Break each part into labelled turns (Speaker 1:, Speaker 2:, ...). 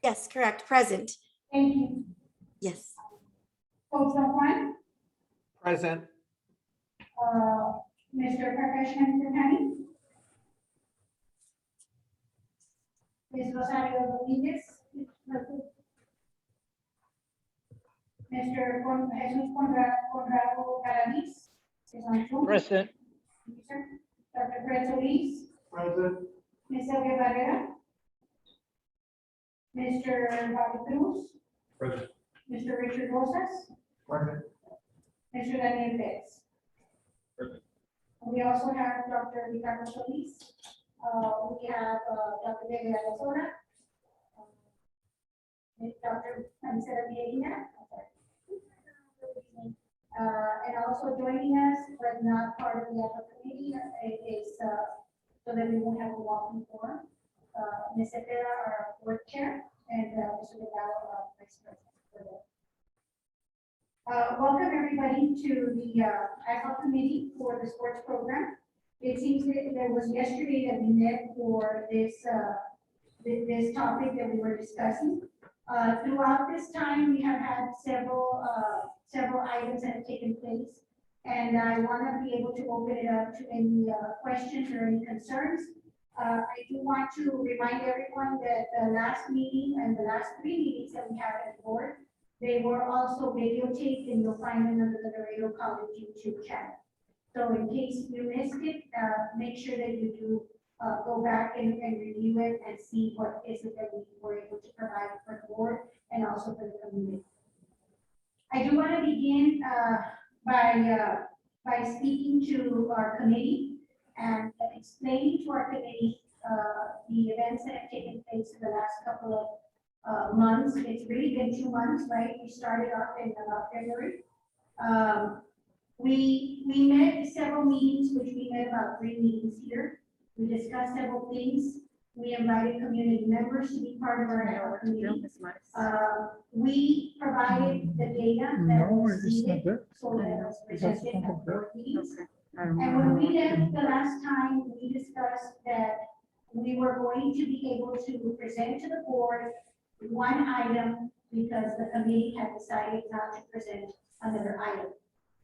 Speaker 1: Yes, correct. Present.
Speaker 2: Thank you.
Speaker 1: Yes.
Speaker 2: Coach Don Juan,
Speaker 3: Present.
Speaker 2: Mr. Prakash Nandani, Ms. Rosario Rodriguez, Mr. Jesus Conrado Calavis is on Zoom.
Speaker 3: Present.
Speaker 2: Thank you, sir. Dr. Fred Solis,
Speaker 3: Present.
Speaker 2: Ms. Elvia Barrera, Mr. Bobby Cruz,
Speaker 3: Present.
Speaker 2: Mr. Richard Rosas,
Speaker 3: Present.
Speaker 2: Mr. Daniel Betts.
Speaker 3: Present.
Speaker 2: We also have Dr. Ricardo Solis. We have Dr. Delia Lozora, Dr. Mancera Vieira, and also joining us, but not part of the other committee, is so that we won't have a walking forum. Ms. Cepeda, our board chair, and Mr. Vidal, our vice president. Welcome everybody to the ad hoc committee for the sports program. It seems that there was yesterday that we met for this this topic that we were discussing. Throughout this time, we have had several items that have taken place, and I want to be able to open it up to any questions or any concerns. I do want to remind everyone that the last meeting and the last 3 meetings that we had at the board, they were also videotaped, and you'll find them under the Laredo College YouTube channel. So in case you missed it, make sure that you do go back and review it and see what is it that we were able to provide for the board and also for the community. I do want to begin by speaking to our committee and explaining to our committee the events that have taken place in the last couple of months. It's really been 2 months, right? We started off in about February. We met several meetings, which we met about 3 meetings here. We discussed several things. We invited community members to be part of our committee. We provided the data that was needed, so that was presented at board meetings. And when we met the last time, we discussed that we were going to be able to present to the board 1 item because the committee had decided not to present another item.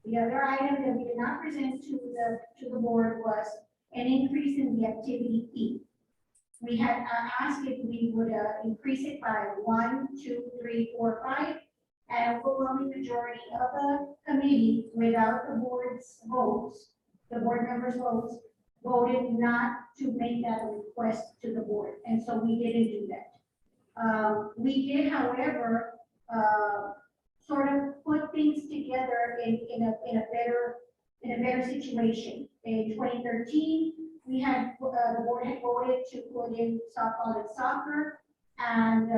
Speaker 2: The other item that we did not present to the board was an increase in the activity fee. We had asked if we would increase it by 1, 2, 3, 4, 5, and overwhelming majority of the committee, without the board's votes, the board members' votes, voted not to make that a request to the board, and so we didn't do that. We did, however, sort of put things together in a better situation. In 2013, we had the board had voted to put in softball and soccer, and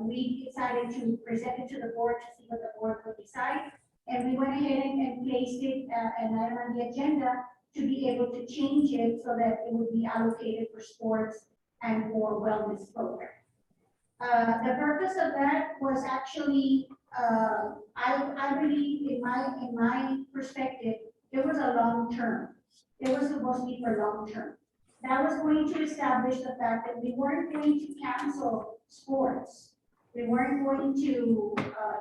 Speaker 2: we decided to present it to the board to see what the board would decide. And we went ahead and placed it an item on the agenda to be able to change it so that it would be allocated for sports and for wellness program. The purpose of that was actually, I believe in my perspective, it was a long term. It was supposed to be for long term. That was going to establish the fact that we weren't going to cancel sports. We weren't going to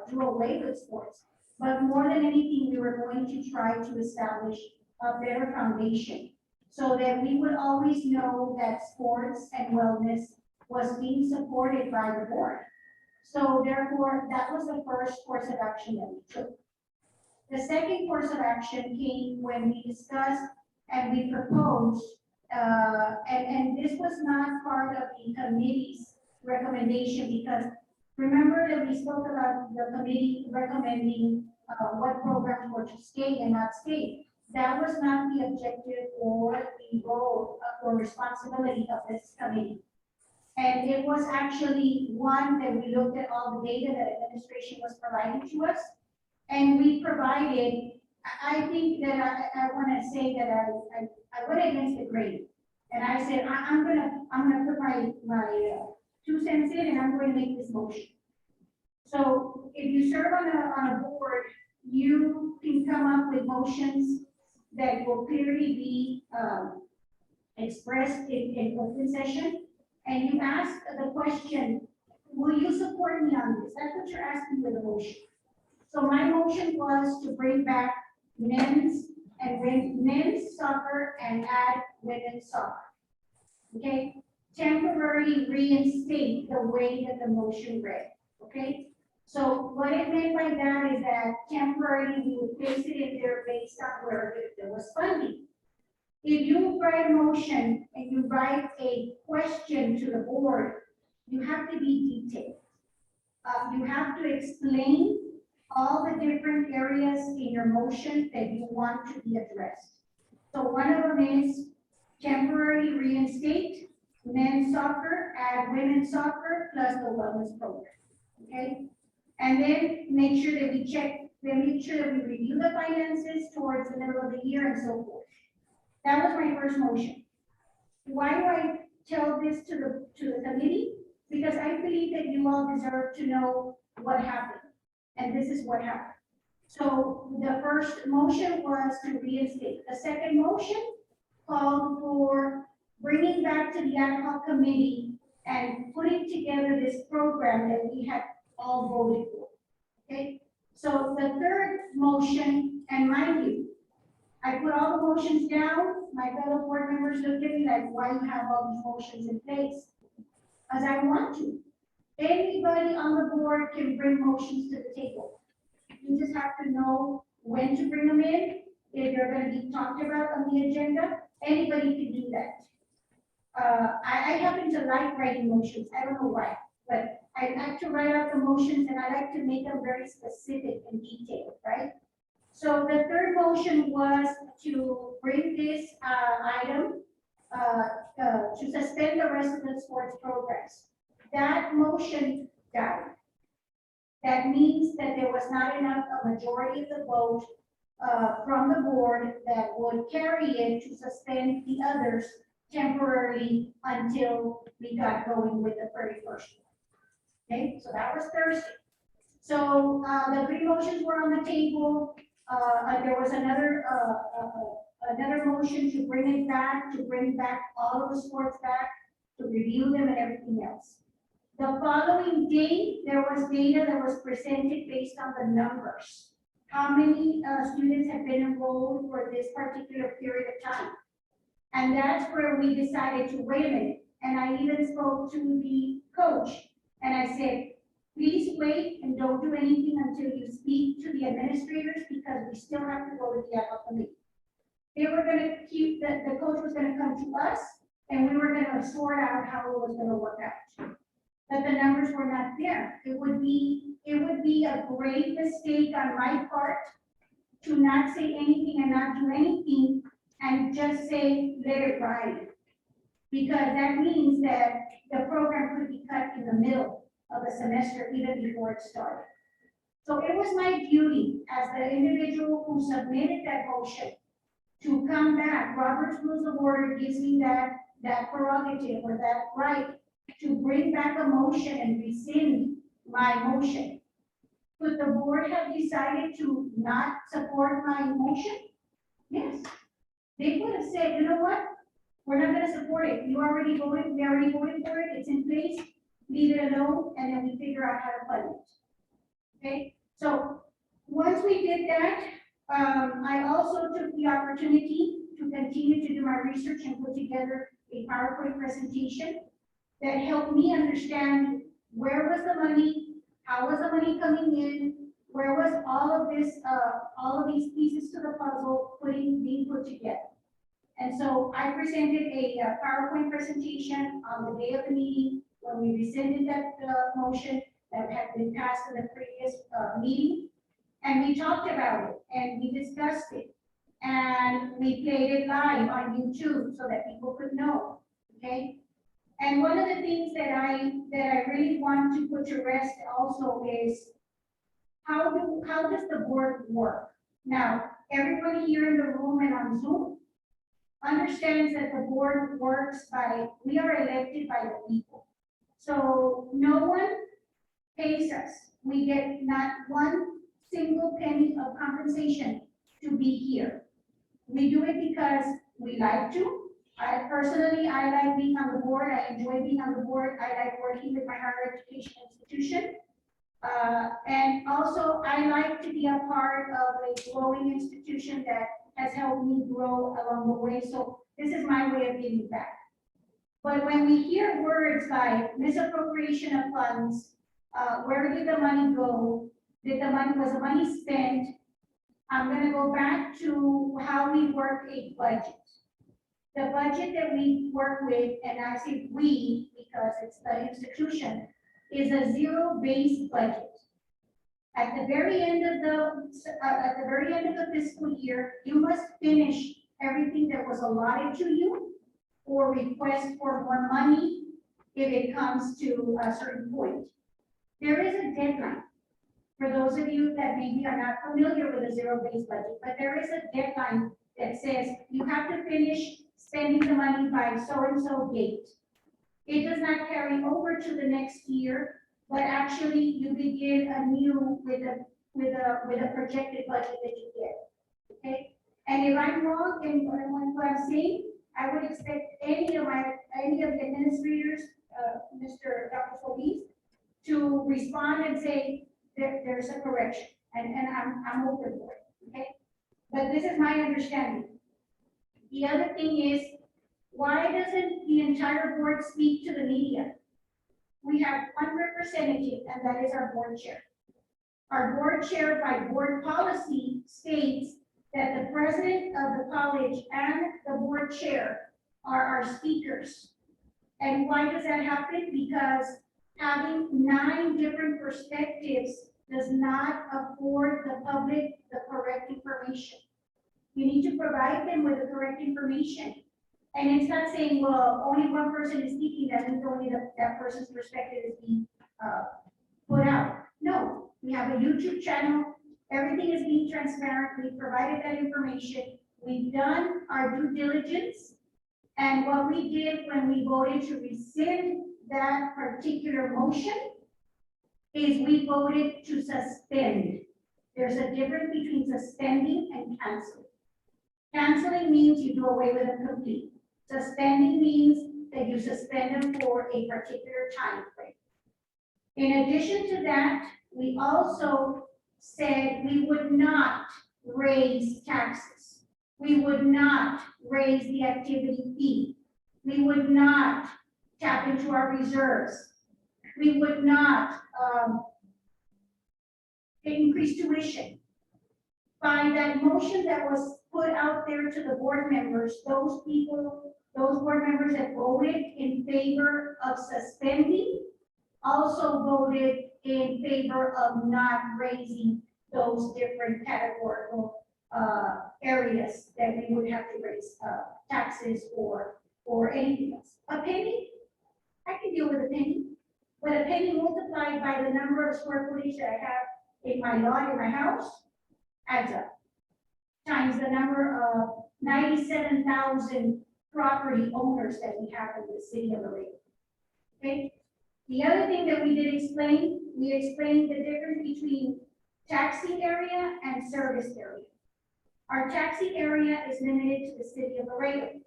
Speaker 2: do away with sports. But more than anything, we were going to try to establish a better foundation so that we would always know that sports and wellness was being supported by the board. So therefore, that was the first course of action that we took. The second course of action came when we discussed and we proposed, and this was not part of the committee's recommendation, because remember that we spoke about the committee recommending what programs were to stay and not stay. That was not the objective or the goal or responsibility of this committee. And it was actually one that we looked at all the data that administration was providing to us. And we provided, I think that I want to say that I went against the grain. And I said, I'm gonna put my 2 cents in, and I'm going to make this motion. So if you serve on a board, you can come up with motions that will clearly be expressed in open session. And you ask the question, will you support support me on this. That's what you're asking with the motion. So my motion was to bring back men's soccer and add women's soccer. Okay, temporarily reinstate the way that the motion read, okay? So what it meant by that is that temporarily we would place it in there based on where there was funding. If you write a motion and you write a question to the board, you have to be detailed. You have to explain all the different areas in your motion that you want to be addressed. So one of them is temporarily reinstate men's soccer, add women's soccer, plus the wellness program, okay? And then make sure that we review the finances towards the middle of the year and so forth. That was my first motion. Why do I tell this to the committee? Because I believe that you all deserve to know what happened, and this is what happened. So the first motion was to reinstate. The second motion called for bringing back to the ad hoc committee and putting together this program that we had all voted for, okay? So the third motion, and mind you, I put all the motions down, my fellow board members looked at me like, why you have all these motions in place? Because I want to. Anybody on the board can bring motions to the table. You just have to know when to bring them in, if they're gonna be talked about on the agenda, anybody can do that. I happen to like writing motions, I don't know why, but I like to write out the motions and I like to make them very specific and detailed, right? So the third motion was to bring this item to suspend the rest of the sports programs. That motion died. That means that there was not enough, a majority of the vote from the board that would carry it to suspend the others temporarily until we got going with the 31st. Okay, so that was Thursday. So the three motions were on the table. There was another motion to bring back all of the sports back, to review them and everything else. The following day, there was data that was presented based on the numbers. How many students have been enrolled for this particular period of time? And that's where we decided to wait a minute. And I even spoke to the coach and I said, please wait and don't do anything until you speak to the administrators because we still have to go to the ad hoc committee. They were going to keep, the coach was going to come to us and we were going to sort out how it was going to work out. But the numbers were not there. It would be a great mistake on my part to not say anything and not do anything and just say, let it ride. Because that means that the program could be cut in the middle of the semester, even before it started. So it was my duty as the individual who submitted that motion to come back. Robert's Rules of Order gives me that prerogative or that right to bring back a motion and rescind my motion. Could the board have decided to not support my motion? Yes. They could have said, you know what? We're not going to support it. You already voted, we already voted for it, it's in place, leave it alone, and then we figure out how to fund it. Okay? So once we did that, I also took the opportunity to continue to do my research and put together a PowerPoint presentation that helped me understand where was the money, how was the money coming in, where was all of this, all of these pieces to the puzzle being put together. And so I presented a PowerPoint presentation on the day of the meeting when we rescinded that motion that had been passed in the previous meeting. And we talked about it and we discussed it. And we played it live on YouTube so that people could know, okay? And one of the things that I really want to put to rest also is how does the board work? Now, everybody here in the room and on Zoom understands that the board works by, we are elected by the people. So no one pays us. We get not one single penny of compensation to be here. We do it because we like to. I personally like being on the board. I enjoy being on the board. I like working with my higher education institution. And also, I like to be a part of a growing institution that has helped me grow along the way. So this is my way of giving back. But when we hear words like misappropriation of funds, where did the money go? Was the money spent? I'm gonna go back to how we work a budget. The budget that we work with, and I say we, because it's the institution, is a zero-based budget. At the very end of the fiscal year, you must finish everything that was allotted to you or request for more money if it comes to a certain point. There is a deadline. For those of you that maybe are not familiar with a zero-based budget, but there is a deadline that says you have to finish spending the money by so-and-so date. It does not carry over to the next year, but actually you begin anew with a projected budget that you get, okay? And if I'm wrong in what I'm saying, I would expect any of the administrators, Dr. Solis, to respond and say there's a correction, and I'm open for it, okay? But this is my understanding. The other thing is, why doesn't the entire board speak to the media? We have one representative, and that is our board chair. Our board chair by board policy states that the president of the college and the board chair are our speakers. And why does that happen? Because having 9 different perspectives does not afford the public the correct information. You need to provide them with the correct information. And it's not saying, well, only one person is speaking, that means only that person's perspective is being put out. No, we have a YouTube channel. Everything is being transparent. We provided that information. We've done our due diligence. And what we did when we voted to rescind that particular motion is we voted to suspend. There's a difference between suspending and canceling. Canceling means you do away with them completely. Suspending means that you suspend them for a particular time frame. In addition to that, we also said we would not raise taxes. We would not raise the activity fee. We would not tap into our reserves. We would not increase tuition. By that motion that was put out there to the board members, those board members that voted in favor of suspending also voted in favor of not raising those different categorical areas that we would have to raise taxes or anything else. A penny, I can deal with a penny, but a penny multiplied by the number of square footage that I have in my lot, in my house, adds up. Times the number of 97,000 property owners that we have in the city of Laredo. Okay? The other thing that we did explain, we explained the difference between taxi area and service area. Our taxi area is limited to the city of Laredo.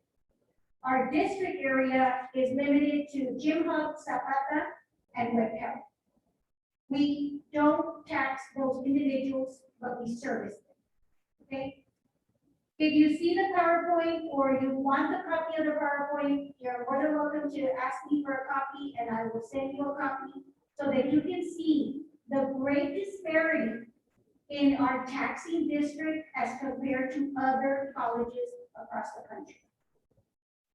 Speaker 2: Our district area is limited to Jim Hub, Zapata, and Webb County. We don't tax those individuals, but we service them. Okay? If you see the PowerPoint or you want a copy of the PowerPoint, you're more than welcome to ask me for a copy and I will send you a copy so that you can see the great disparity in our taxing district as compared to other colleges across the country.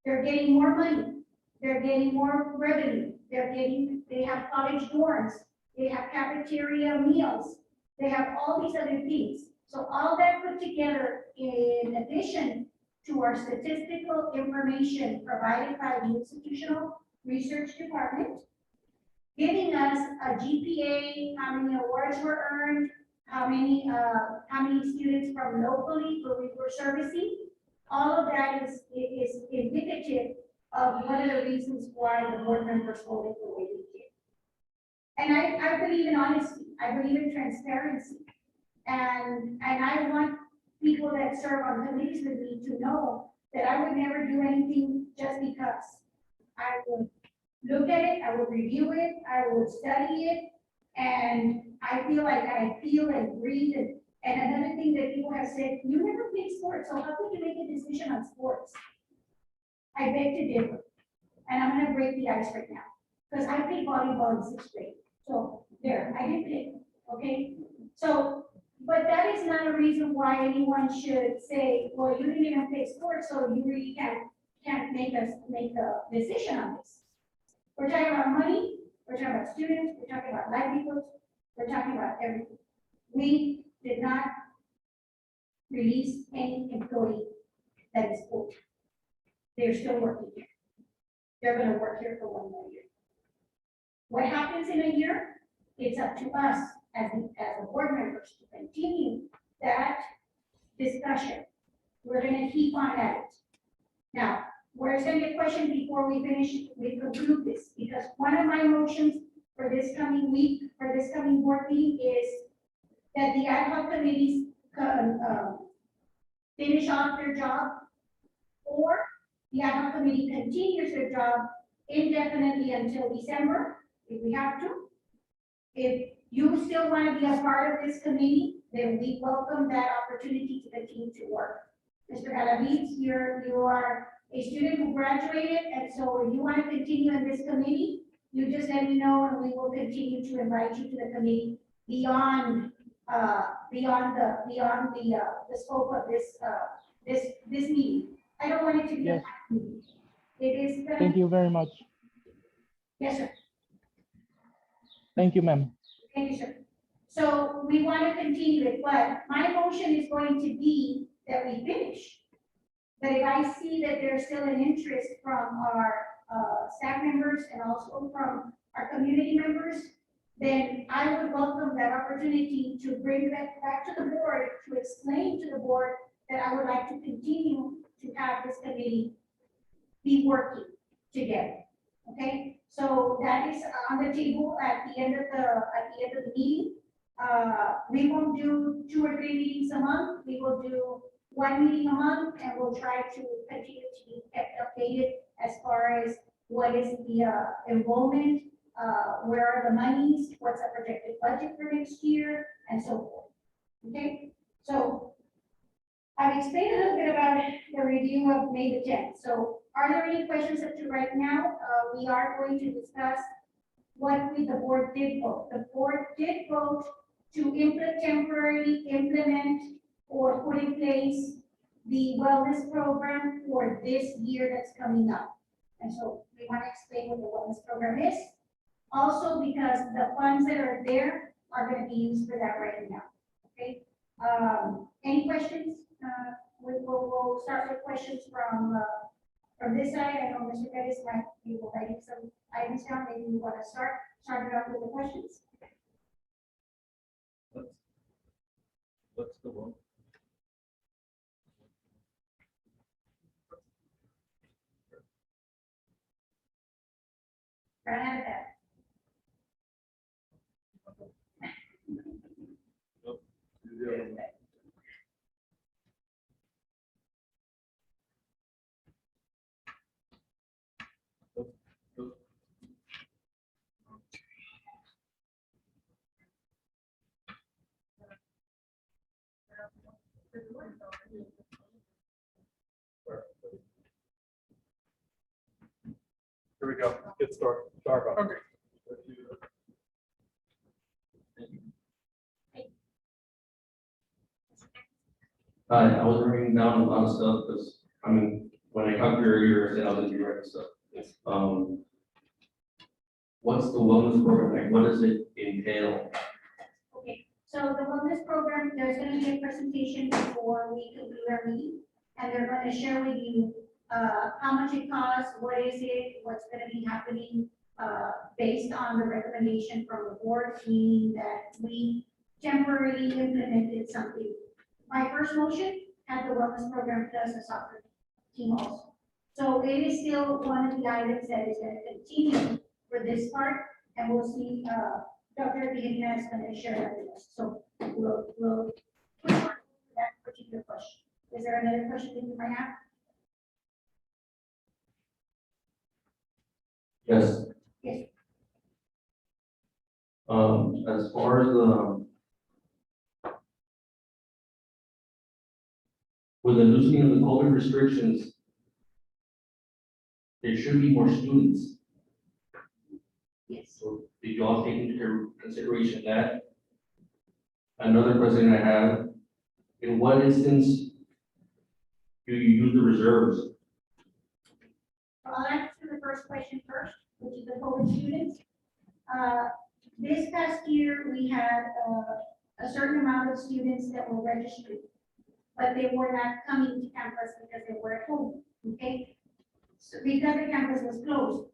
Speaker 2: They're getting more money. They're getting more revenue. They have college dorms. They have cafeteria meals. They have all these other things. So all that put together, in addition to our statistical information provided by the Institutional Research Department, giving us a GPA, how many awards were earned, how many students from locally where we were servicing, all of that is indicative of one of the reasons why the board members voted the way they did. And I believe in honesty. I believe in transparency. And I want people that serve on committees with me to know that I would never do anything just because. I would look at it, I would review it, I would study it, And I feel and breathe, and another thing that people have said, you never played sports, so how could you make a decision on sports? I beg to differ, and I'm gonna break the ice right now, because I played volleyball in sixth grade, so there, I did play, okay? So, but that is not a reason why anyone should say, well, you didn't even play sports, so you really can't make a decision on this. We're talking about money, we're talking about students, we're talking about livelihoods, we're talking about everything. We did not release any employee that is quote. They're still working here. They're gonna work here for 1 more year. What happens in a year? It's up to us as the board members to continue that discussion. We're gonna keep on at it. Now, where's gonna be a question before we conclude this? Because one of my motions for this coming week, for this coming board meeting is that the ad hoc committees finish off their job, or the ad hoc committee continues their job indefinitely until December, if we have to. If you still want to be a part of this committee, then we welcome that opportunity to continue to work. Mr. Galaviz, you are a student who graduated, and so if you want to continue in this committee, you just let me know, and we will continue to invite you to the committee beyond the scope of this meeting. I don't want it to be a
Speaker 4: Yes.
Speaker 2: meeting. It is.
Speaker 4: Thank you very much.
Speaker 2: Yes, sir.
Speaker 4: Thank you, ma'am.
Speaker 2: Thank you, sir. So we want to continue it, but my motion is going to be that we finish. But if I see that there's still an interest from our staff members and also from our community members, then I would welcome that opportunity to bring that back to the board, to explain to the board that I would like to continue to have this committee be working together. Okay, so that is on the table at the end of the meeting. We won't do 2 or 3 meetings a month. We will do 1 meeting a month, and we'll try to continue to be kept updated as far as what is the enrollment, where are the monies, what's the projected budget for next year, and so forth. Okay, so I've explained a little bit about the review of May the 10th. So are there any questions up to right now? We are going to discuss what the board did vote. The board did vote to temporarily implement or put in place the wellness program for this year that's coming up. And so we want to explain what the wellness program is. Also, because the funds that are there are going to be used for that right now. Okay. Any questions? We'll start with questions from this side. I know Mr. Pettis might be writing some items down. Maybe we want to start it off with the questions.
Speaker 3: Let's go on.
Speaker 2: Right out of that.
Speaker 3: Here we go. Get started. Sorry about that.
Speaker 5: I was writing down a lot of stuff because, I mean, when I come here earlier, I said I was gonna be writing stuff. What's the wellness program like? What does it entail?
Speaker 2: Okay, so the wellness program, there's going to be a presentation before we conclude our meeting, and they're going to share with you how much it costs, what is it, what's going to be happening based on the recommendation from the board, meaning that we temporarily implemented something. My first motion had the wellness program plus a soccer team also. So it is still one of the items that is going to continue for this part, and we'll see, Dr. Viena is going to share that with us. So we'll put on that particular question. Is there another question that you might have?
Speaker 5: Yes.
Speaker 2: Yes.
Speaker 5: As far as with the loosening of the COVID restrictions, there should be more students.
Speaker 2: Yes.
Speaker 5: So did you all take into consideration that? Another question I have, in what instance do you use the reserves?
Speaker 2: I'll answer the first question first, which is the COVID students. This past year, we had a certain amount of students that were registered, but they were not coming to campus because they were at home, okay? So because the campus was closed.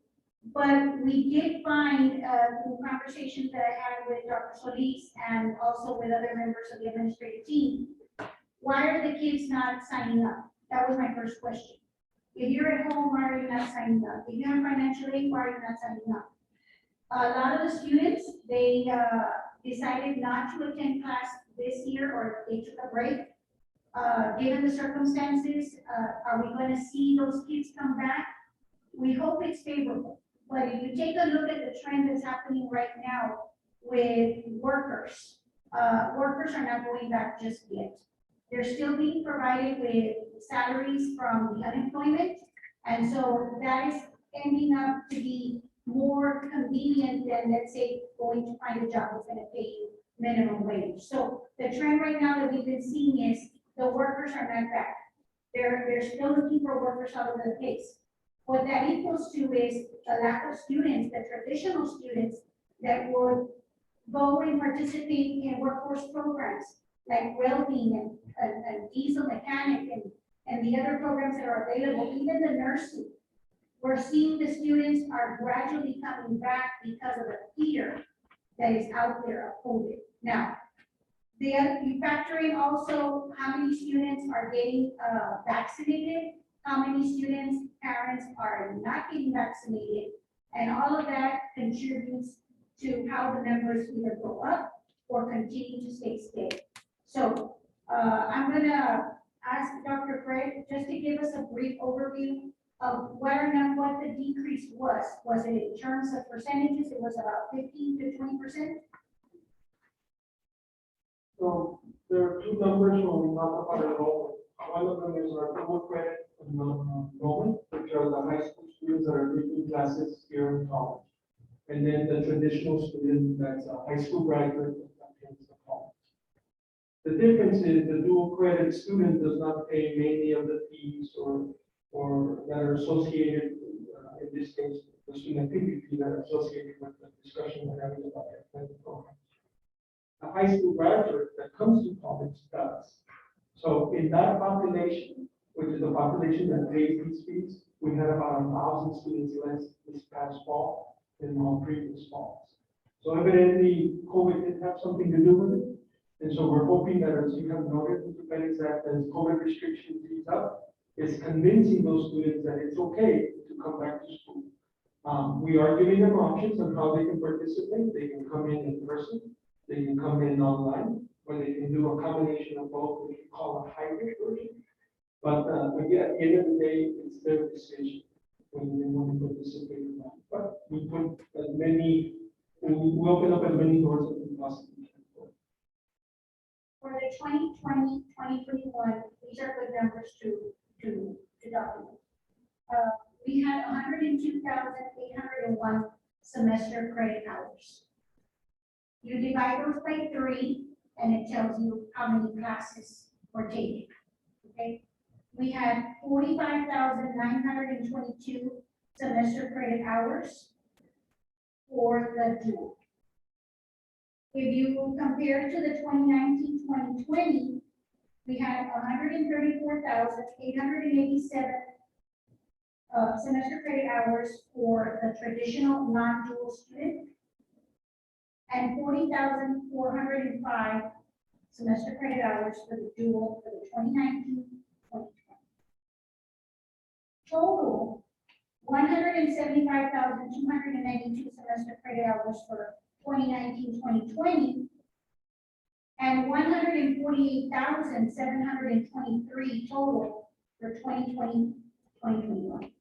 Speaker 2: But we did find, through conversations that I had with Dr. Solis and also with other members of the administrative team, why are the kids not signing up? That was my first question. If you're at home, why are you not signing up? If you have financial aid, why are you not signing up? A lot of the students, they decided not to attend class this year, or they took a break. Given the circumstances, are we going to see those kids come back? We hope it's favorable. But if you take a look at the trend that's happening right now with workers, workers are not going back just yet. They're still being provided with salaries from the unemployment. And so that is ending up to be more convenient than, let's say, going to find a job that's going to pay you minimum wage. So the trend right now that we've been seeing is the workers are not back. They're still looking for workers all over the place. What that equals to is a lack of students, the traditional students that would go and participate in workforce programs like welding and diesel mechanic and the other programs that are available, even the nursing. We're seeing the students are gradually coming back because of the fear that is out there of COVID. Now, you factor in also how many students are getting vaccinated, how many students, parents are not getting vaccinated, and all of that contributes to how the numbers either go up or continue to stay steady. So I'm gonna ask Dr. Craig just to give us a brief overview of whether or not what the decrease was. Was it in terms of percentages? It was about 15 to 20%?
Speaker 6: So there are two numbers when we talk about enrollment. One of them is our dual credit enrollment, which are the high school students that are taking classes here in college. And then the traditional student that's a high school graduate that attends the college. The difference is the dual credit student does not pay many of the fees or that are associated, in this case, the student activity fee that are associated with the discussion we're having about the program. A high school graduate that comes to college does. So in that population, which is the population that pays these fees, we had about 1,000 students less this past fall than all previous falls. So evidently, COVID did have something to do with it. And so we're hoping that, as you have noted, Mr. Pettis, that as COVID restrictions ease up, it's convincing those students that it's okay to come back to school. We are giving them options on how they can participate. They can come in person, they can come in online, or they can do a combination of both, which we call a hybrid version. But again, at the end of the day, it's their decision whether they want to participate or not. But we put as many, we open up as many doors as we possibly can.
Speaker 2: For the 2020, 2021, these are good numbers to document. We had 102,801 semester credit hours. You divide those by 3, and it tells you how many classes were taken. Okay, we had 45,922 semester credit hours for the dual. If you compare to the 2019-2020, we had 134,887 semester credit hours for the traditional non-dual student and 40,405 semester credit hours for the dual for the 2019-2020. Total, 175,292 semester credit hours for 2019-2020, and 148,723 total for 2020-2021.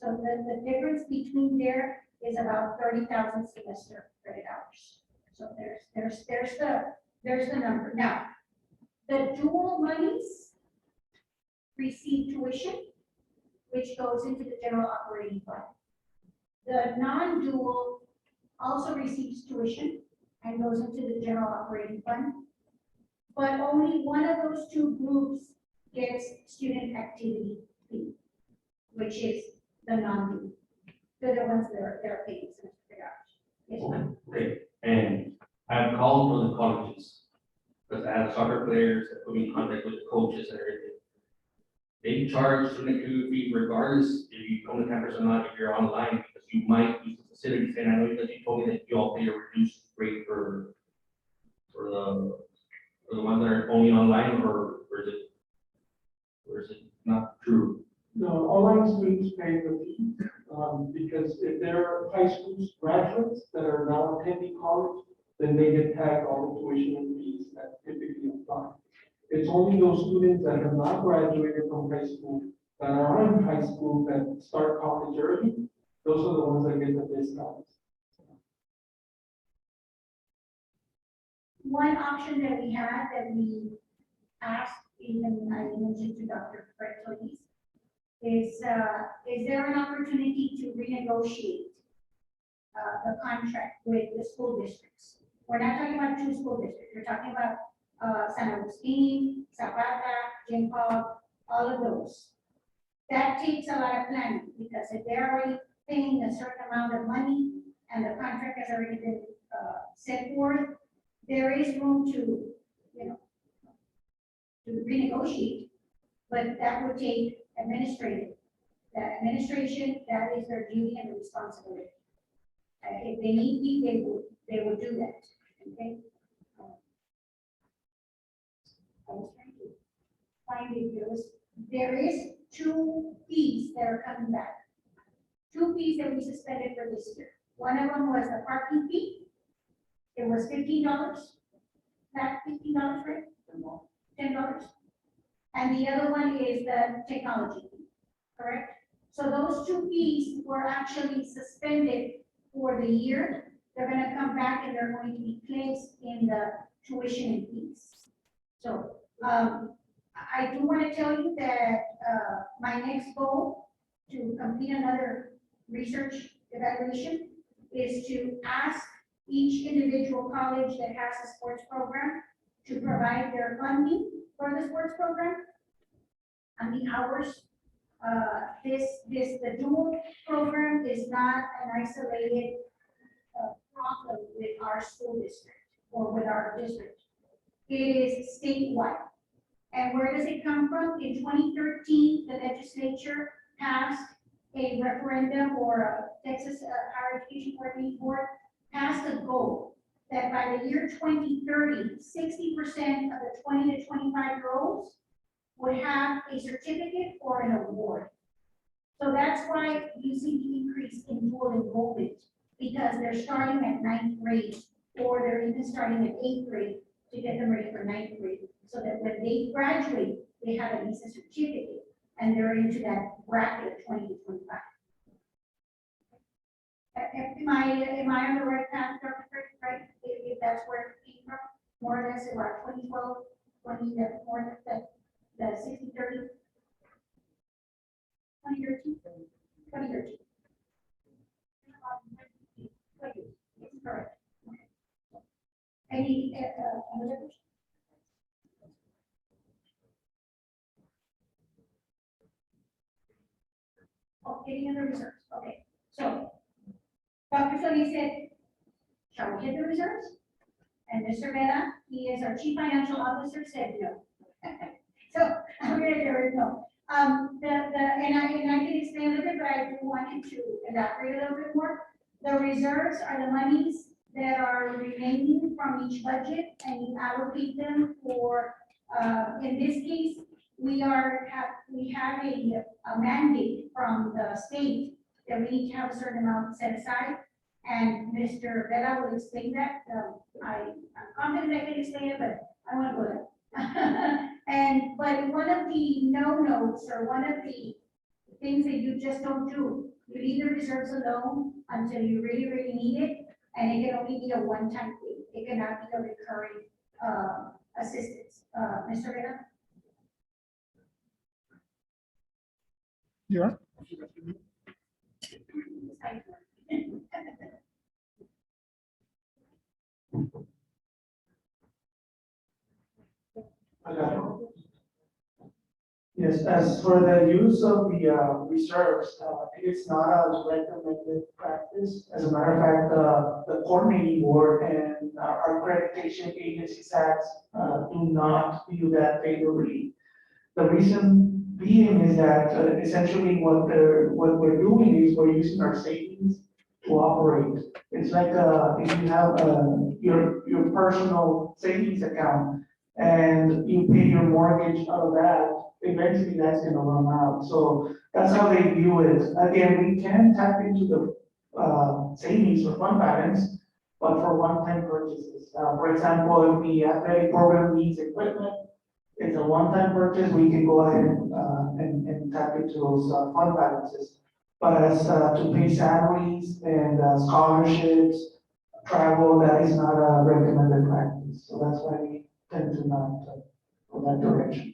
Speaker 2: So the difference between there is about 30,000 semester credit hours. So there's the number. Now, the dual monies receive tuition, which goes into the general operating fund. The non-dual also receives tuition and goes into the general operating fund. But only one of those two groups gets student activity fee, which is the non-dual. They're the ones that are paying semester hours. Yes, ma'am.
Speaker 5: Okay, and I've called for the colleges, because I have soccer players that put me in contact with the coaches and everything. They charge student activity fee regardless if you come to campus or not, if you're online, because you might use the facilities, and I know that you told me that you all pay a reduced rate for the ones that are only online, or is it not true?
Speaker 6: The online students pay the fee, because if they're high school graduates that are now attending college, then they get tagged all the tuition and fees that typically apply. It's only those students that have not graduated from high school, that are in high school, that start college early, those are the ones that get the discounts.
Speaker 2: One option that we had that we asked, even I mentioned to Dr. Solis, is there an opportunity to renegotiate the contract with the school districts? We're not talking about two school districts. We're talking about San Agustin, Zapata, Jim Paul, all of those. That takes a lot of planning, because if they're already paying a certain amount of money and the contract has already been set forth, there is room to, to renegotiate, but that would take administration, that is their duty and responsibility. If they need me, they would do that, okay? I was trying to find it, there is two fees that are coming back. Two fees that we suspended for this year. One of them was the parking fee. It was $15, not $15, right? $10. And the other one is the technology fee, correct? So those two fees were actually suspended for the year. They're gonna come back and they're going to be placed in the tuition and fees. So, I do want to tell you that, my next goal to complete another research evaluation is to ask each individual college that has a sports program to provide their funding for the sports program and the hours. The dual program is not an isolated problem with our school district or with our district. It is statewide. And where does it come from? In 2013, the legislature passed a referendum, or a Texas Higher Education Coordinating Board passed a goal that by the year 2030, 60% of the 20 to 25-year-olds would have a certificate or an award. So that's why you see the increase in dual enrollment, because they're starting at 9th grade, or they're even starting at 8th grade to get them ready for 9th grade, so that when they graduate, they have at least a certificate, and they're into that bracket of 20 to 25. Am I on the right path, Dr. Fritz, right? If that's where it came from, more or less about 2012, 20, more than the 60, 30, 2013, 2013. Correct. Any other questions? Oh, any other reserves? Okay, so Dr. Solis said, shall we hit the reserves? And Mr. Vera, he is our chief financial officer, said no. So I'm gonna there is no. And I can explain a little bit, but I do want you to elaborate a little bit more. The reserves are the monies that are remaining from each budget, and you allocate them for, in this case, we have a mandate from the state that we need to have a certain amount set aside, and Mr. Vela will explain that. I'm confident I can explain it, but I want to go there. But one of the no-notes, or one of the things that you just don't do, You leave the reserves alone until you really, really need it, and it can only be a one-time thing. It cannot be a recurring, assistance. Mr. Rivera?
Speaker 4: Yeah.
Speaker 6: Yes, as for the use of the reserves, it's not a recommended practice. As a matter of fact, the coordinating board and our accreditation agency SATs do not view that favorably. The reason being is that essentially what we're doing is we're using our savings to operate. It's like if you have your personal savings account and you pay your mortgage out of that, eventually that's gonna run out. So that's how they view it. Again, we can tap into the savings or fund balance, but for one-time purchases. For example, if the athletic program needs equipment, it's a one-time purchase, we can go ahead and tap into those fund balances. But as to pay salaries and scholarships, travel, that is not a recommended practice. So that's why we tend to not go that direction.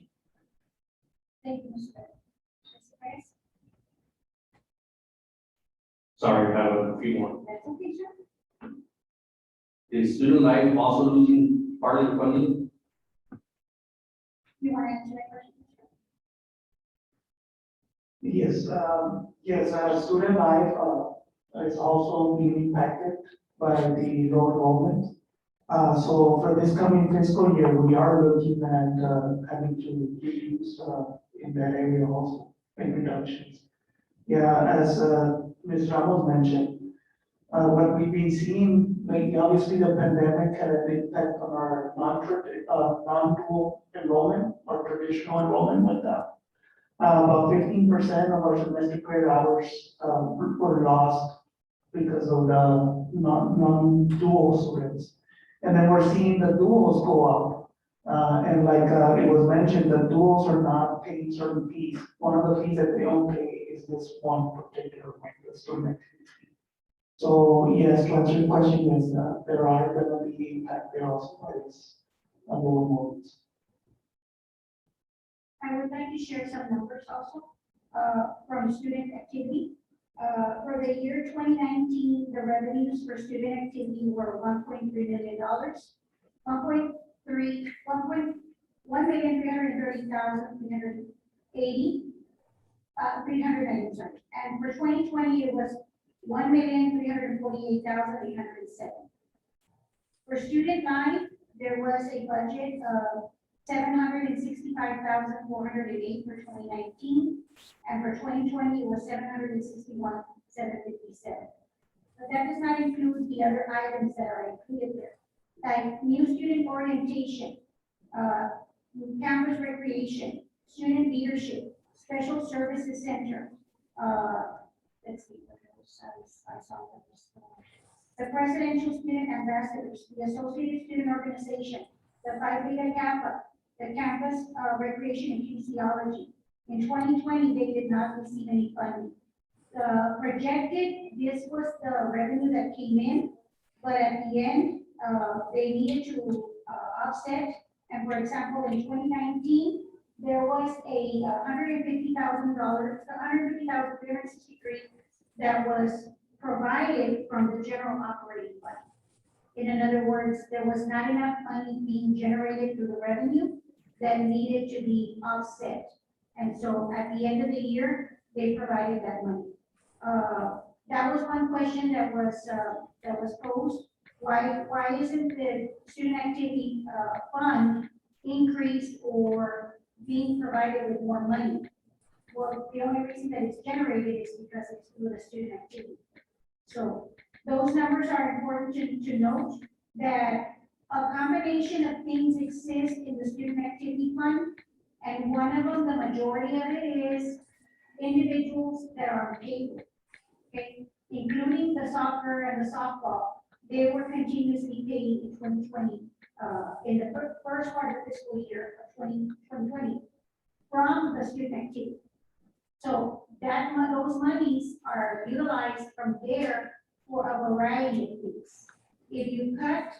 Speaker 2: Thank you, Mr. Rivera. Mr. Perez?
Speaker 5: Sorry, I have a few more.
Speaker 2: That's okay, sir.
Speaker 5: Is student life also losing part of the funding?
Speaker 2: You want to answer that question?
Speaker 6: Yes, student life is also being impacted by the low enrollment. So for this coming fiscal year, we are looking at having to reduce in that area also, in reductions. Yeah, as Ms. Ramos mentioned, what we've been seeing, like obviously the pandemic had an impact on our non-dual enrollment or traditional enrollment with that. About 15% of our semester credit hours were lost because of the non-dual students. And then we're seeing the duals go up. And like it was mentioned, the duals are not paying certain fees. One of the fees that they don't pay is this one particular one, the student activity fee. So yes, to answer your question, yes, there are going to be impact there also by this lower enrollments.
Speaker 2: I would like to share some numbers also, from student activity. For the year 2019, the revenues for student activity were $1.3 million, 390, sorry. And for 2020, it was 1,348,807. For student life, there was a budget of 765,408 for 2019, and for 2020 it was 761,757. But that does not include the other items that are included there, like new student orientation, campus recreation, student leadership, special services center. Let's see, I saw those. The presidential student ambassadors, the associated student organization, the Phi Beta Kappa, the campus recreation and kinesiology. In 2020, they did not receive any funding. Projected, this was the revenue that came in, but at the end, they needed to offset. And for example, in 2019, there was a $150,000, $150,363 that was provided from the general operating fund. In other words, there was not enough money being generated through the revenue that needed to be offset. And so at the end of the year, they provided that money. That was one question that was posed. Why isn't the student activity fund increased or being provided with more money? Well, the only reason that it's generated is because it's through the student activity. So those numbers are important to note, that a combination of things exist in the student activity fund, and one of them, the majority of it, is individuals that are on payroll, okay, including the soccer and the softball. They were continuously paid in 2020, in the first part of the fiscal year of 2020, from the student activity. So those monies are utilized from there for a variety of things. If you cut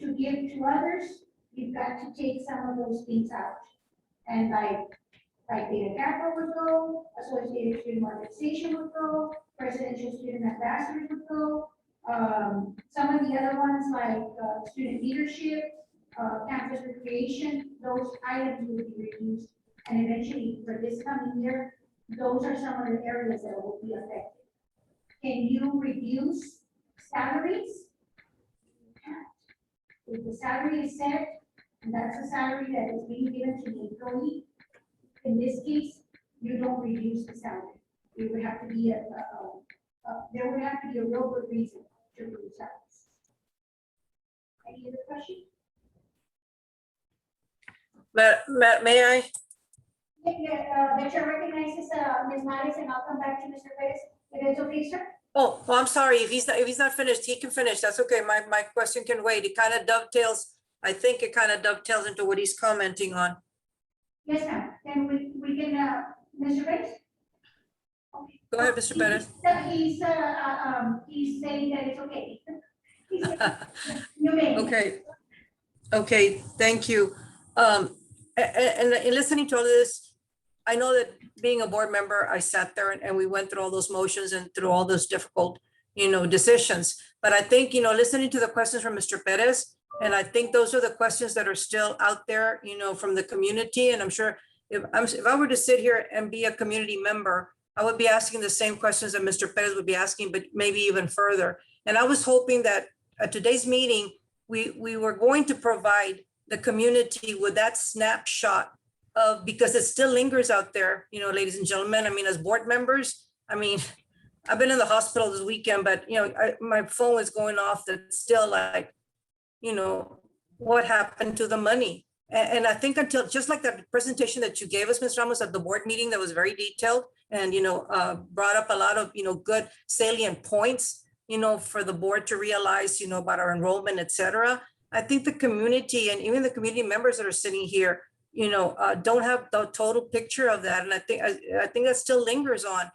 Speaker 2: to give to others, you've got to take some of those things out. And like data capital would go, Associated Student Organization would go, Presidential Student Ambassadors would go. Some of the other ones like student leadership, campus recreation, those items will be reduced. And eventually for this coming year, those are some of the areas that will be affected. Can you reduce salaries? You can't. If the salary is set, and that's a salary that is being given to the employee, in this case, you don't reduce the salary. It would have to be there would have to be a real good reason to reduce salaries. Any other questions?
Speaker 7: May I?
Speaker 2: The chair recognizes Ms. Maris, and I'll come back to Mr. Perez. If it's okay, sir?
Speaker 7: Oh, well, I'm sorry. If he's not finished, he can finish. That's okay. My question can wait. It kind of dovetails. I think it kind of dovetails into what he's commenting on.
Speaker 2: Yes, ma'am. Then we can, Mr. Perez?
Speaker 7: Go ahead, Mr. Perez.
Speaker 2: He's saying that it's okay. You may.
Speaker 7: Okay. Okay, thank you. And in listening to all this, I know that being a board member, I sat there and we went through all those motions and through all those difficult, decisions. But I think, listening to the questions from Mr. Perez, and I think those are the questions that are still out there, from the community. And I'm sure if I were to sit here and be a community member, I would be asking the same questions that Mr. Perez would be asking, but maybe even further. And I was hoping that at today's meeting, we were going to provide the community with that snapshot of, because it still lingers out there, ladies and gentlemen. I mean, as board members, I've been in the hospital this weekend, but my phone was going off that's still like, what happened to the money? And I think until, just like that presentation that you gave us, Ms. Ramos, at the board meeting that was very detailed and, brought up a lot of, good salient points, for the board to realize, about our enrollment, et cetera. I think the community and even the community members that are sitting here, don't have the total picture of that. And I think that still lingers on,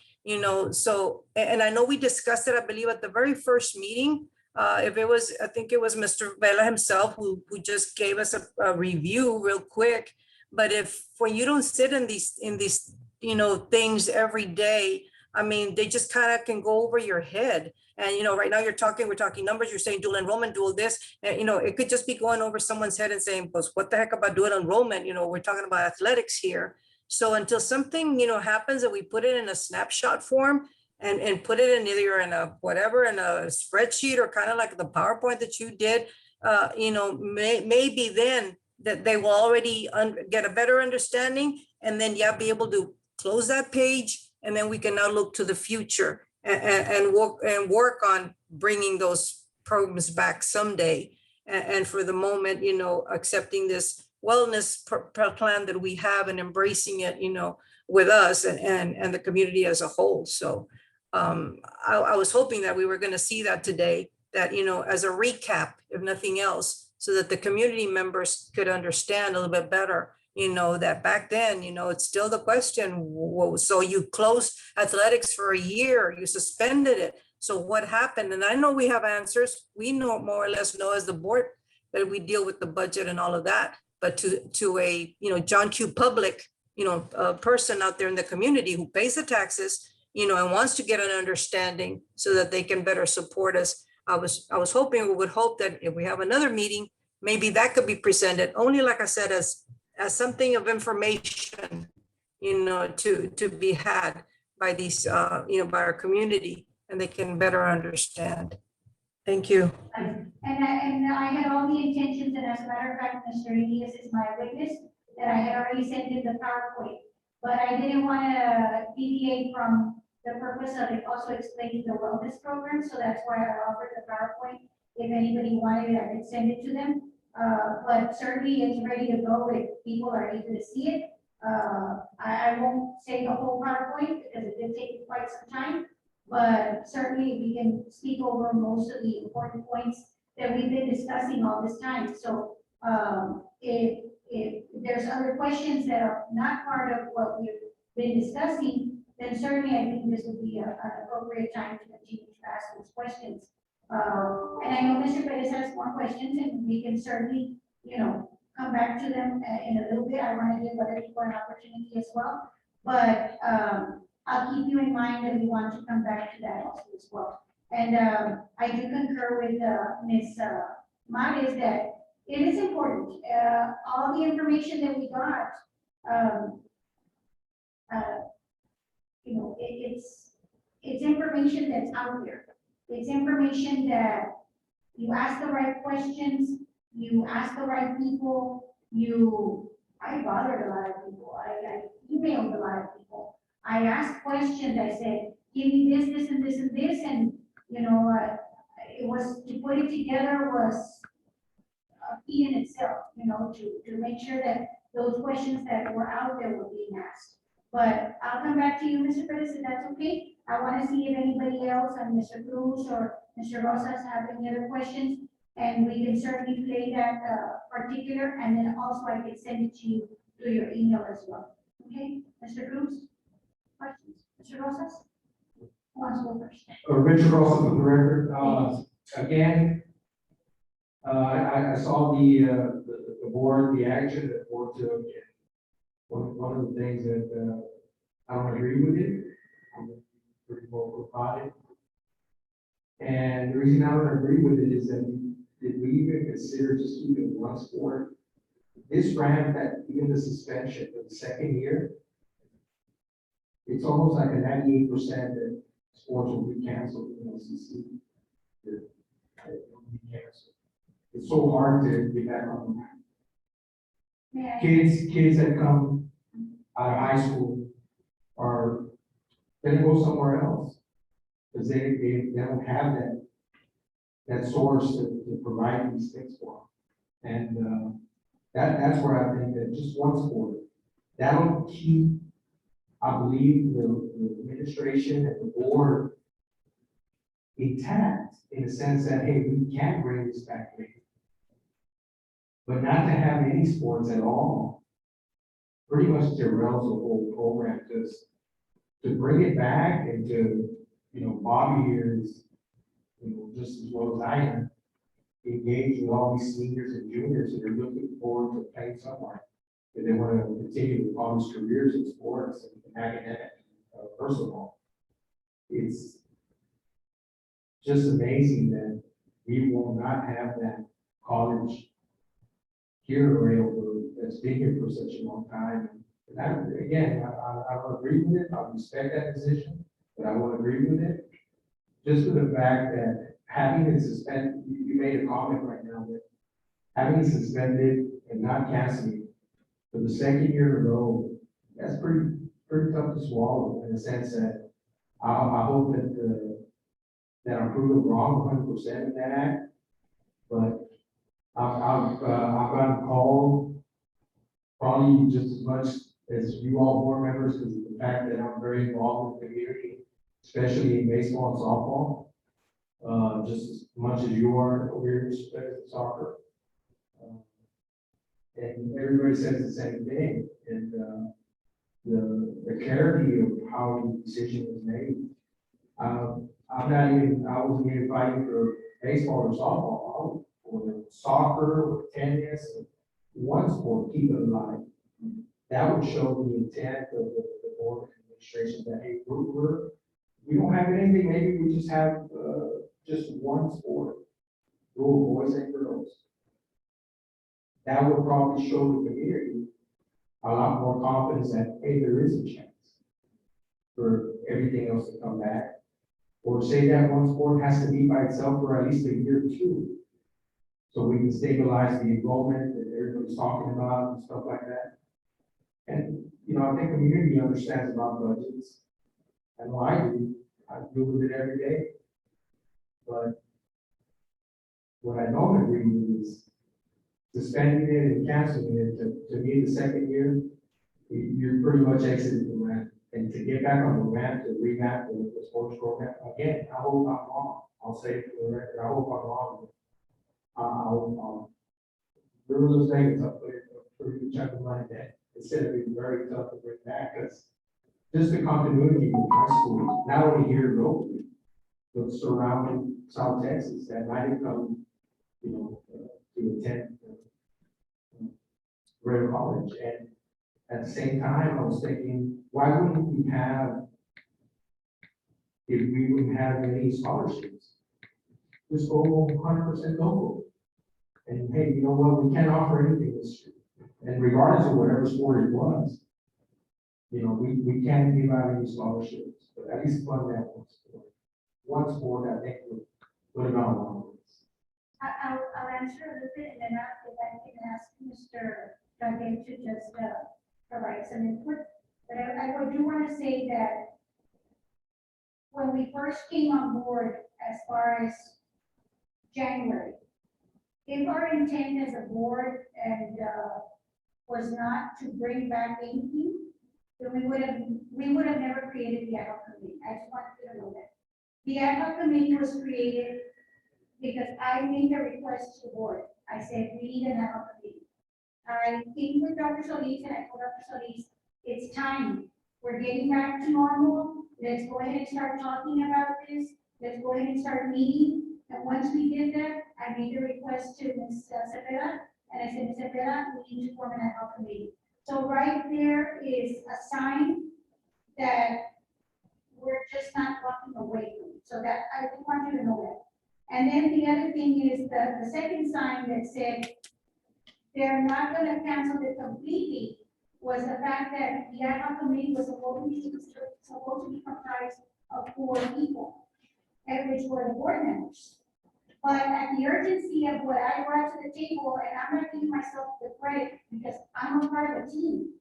Speaker 7: so, and I know we discussed it, I believe, at the very first meeting. I think it was Mr. Vela himself who just gave us a review real quick. But when you don't sit in these, things every day, they just kind of can go over your head. And, right now we're talking numbers, you're saying dual enrollment, dual this, and, it could just be going over someone's head and saying, well, what the heck about dual enrollment? We're talking about athletics here. So until something, happens and we put it in a snapshot form and put it in either in a spreadsheet or kind of like the PowerPoint that you did, maybe then that they will already get a better understanding and then be able to close that page. And then we can now look to the future and work on bringing those programs back someday. And for the moment, accepting this wellness plan that we have and embracing it, with us and the community as a whole. So I was hoping that we were going to see that today, that, as a recap, if nothing else, so that the community members could understand a little bit better, that back then, it's still the question. So you closed athletics for a year, you suspended it. So what happened? And I know we have answers. We know more or less know as the board that we deal with the budget and all of that. But to a, John Q. Public, a person out there in the community who pays the taxes, and wants to get an understanding so that they can better support us. I was hoping, we would hope that if we have another meeting, maybe that could be presented only, like I said, as something of information, to be had by these, by our community, and they can better understand. Thank you.
Speaker 2: And I had all the intentions, and as a matter of fact, Mr. Elias is my witness, that I had already sent him the PowerPoint. But I didn't want to deviate from the purpose of it also explaining the wellness program, so that's why I offered the PowerPoint. If anybody wanted it, I could send it to them. But certainly it's ready to go if people are eager to see it. I won't say the whole PowerPoint because it did take quite some time, but certainly we can speak over most of the important points that we've been discussing all this time. So if there's other questions that are not part of what we've been discussing, then certainly I think this would be an appropriate time to continue to ask those questions. And I know Mr. Perez has more questions, and we can certainly, come back to them in a little bit. I want to give other people an opportunity as well. But I'll keep you in mind, and we want to come back to that also as well. And I do concur with Ms. Mares that it is important. All the information that we got, it's information that's out there. It's information that you ask the right questions, you ask the right people, I bothered a lot of people, I emailed a lot of people. I asked questions, I said, give me this, and this, and this, and, it was, to put it together was a feat in itself, to make sure that those questions that were out there were being asked. But I'll come back to you, Mr. Perez, if that's okay. I want to see if anybody else, and Mr. Cruz or Mr. Rosas have any other questions. And we can certainly play that particular, and then also I can send it to you through your email as well. Okay, Mr. Cruz? Questions? Mr. Rosas? Who wants to go first?
Speaker 8: Richard Rosas for the record. Again, I saw the board, the action that the board took. One of the things that I don't agree with it, I'm pretty vocal about it. And the reason I don't agree with it is that did we even consider just keeping one sport? This ran that even the suspension for the second year, it's almost like a 98% that sports will be canceled in LCC. It's so hard to get back on the map.
Speaker 2: Yeah.
Speaker 8: Kids that come out of high school are gonna go somewhere else because they don't have that source to provide these things for them. And that's where I think that just one sport that'll keep, I believe, the administration and the board intact in the sense that, hey, we can bring this back later. But not to have any sports at all, pretty much derails the whole program. Just to bring it back and to, Bobby here is, just as well as I am, engaged with all these seniors and juniors that are looking forward to playing somewhere. And they want to continue with all these careers in sports and academic, first of all. It's just amazing that we will not have that college here or that's been here for such a long time. And I don't agree with it. I respect that decision, but I won't agree with it. Just for the fact that having it suspended, you made a comment right now that having it suspended and not canceling for the second year in a row, that's pretty tough to swallow in the sense that I hope that I'm proven wrong 100% in that act, but I've gotten called probably just as much as you all board members because of the fact that I'm very involved with the community, especially in baseball and softball, just as much as you are over here in soccer. And everybody says the same thing. And the clarity of how the decision was made. I wasn't even fighting for baseball or softball, or soccer or tennis, or one sport, keep it alive. That would show the intent of the board administration that, hey, we don't have anything, maybe we just have just one sport, little boys and girls. That would probably show the community a lot more confidence that, hey, there is a chance for everything else to come back. Or say that one sport has to be by itself for at least a year or two. So we can stabilize the enrollment that everybody's talking about and stuff like that. And, I think community understands about budgets. I know I do. I deal with it every day. But what I don't agree with is suspending it and canceling it. To me, the second year, you're pretty much exiting the ramp. And to get back on the ramp, to revamp the sports program, again, I hope I'm wrong. I'll say it for the record, I hope I'm wrong. I'll ruin those things, I'll put a pretty good chunk of money that instead of being very tough to bring back, because just the continuity with high school, not only here locally, but surrounding South Texas that might have come, to attend Laredo College. And at the same time, I was thinking, why wouldn't we have, if we wouldn't have any scholarships, just go 100% local? And hey, you know what, we can't offer anything this year. And regardless of whatever sport it was, we can't give out any scholarships, but at least fund that one sport. One sport I think would have gone along with this.
Speaker 2: I'll answer a little bit, and then if I can ask Mr. Duggan to just provide some input. But I do want to say that when we first came on board, as far as January, if our intent as a board and was not to bring back anything, then we would have never created the ad hoc committee. I just want you to know that. The ad hoc committee was created because I made a request to the board. I said, we need an ad hoc committee. I came with Dr. Solis and I told Dr. Solis, it's time. We're getting back to normal. Let's go ahead and start talking about this. Let's go ahead and start meeting. And once we did that, I made a request to Ms. Cepeda, and I said, Ms. Cepeda, we need to form an ad hoc committee. So right there is a sign that we're just not walking away from it. So that, I just want you to know that. And then the other thing is the second sign that said they're not gonna cancel it completely was the fact that the ad hoc committee was supposed to be comprised of 4 people, and which were the board members. But at the urgency of what I brought to the table, and I'm not giving myself the credit because I'm a part of the team,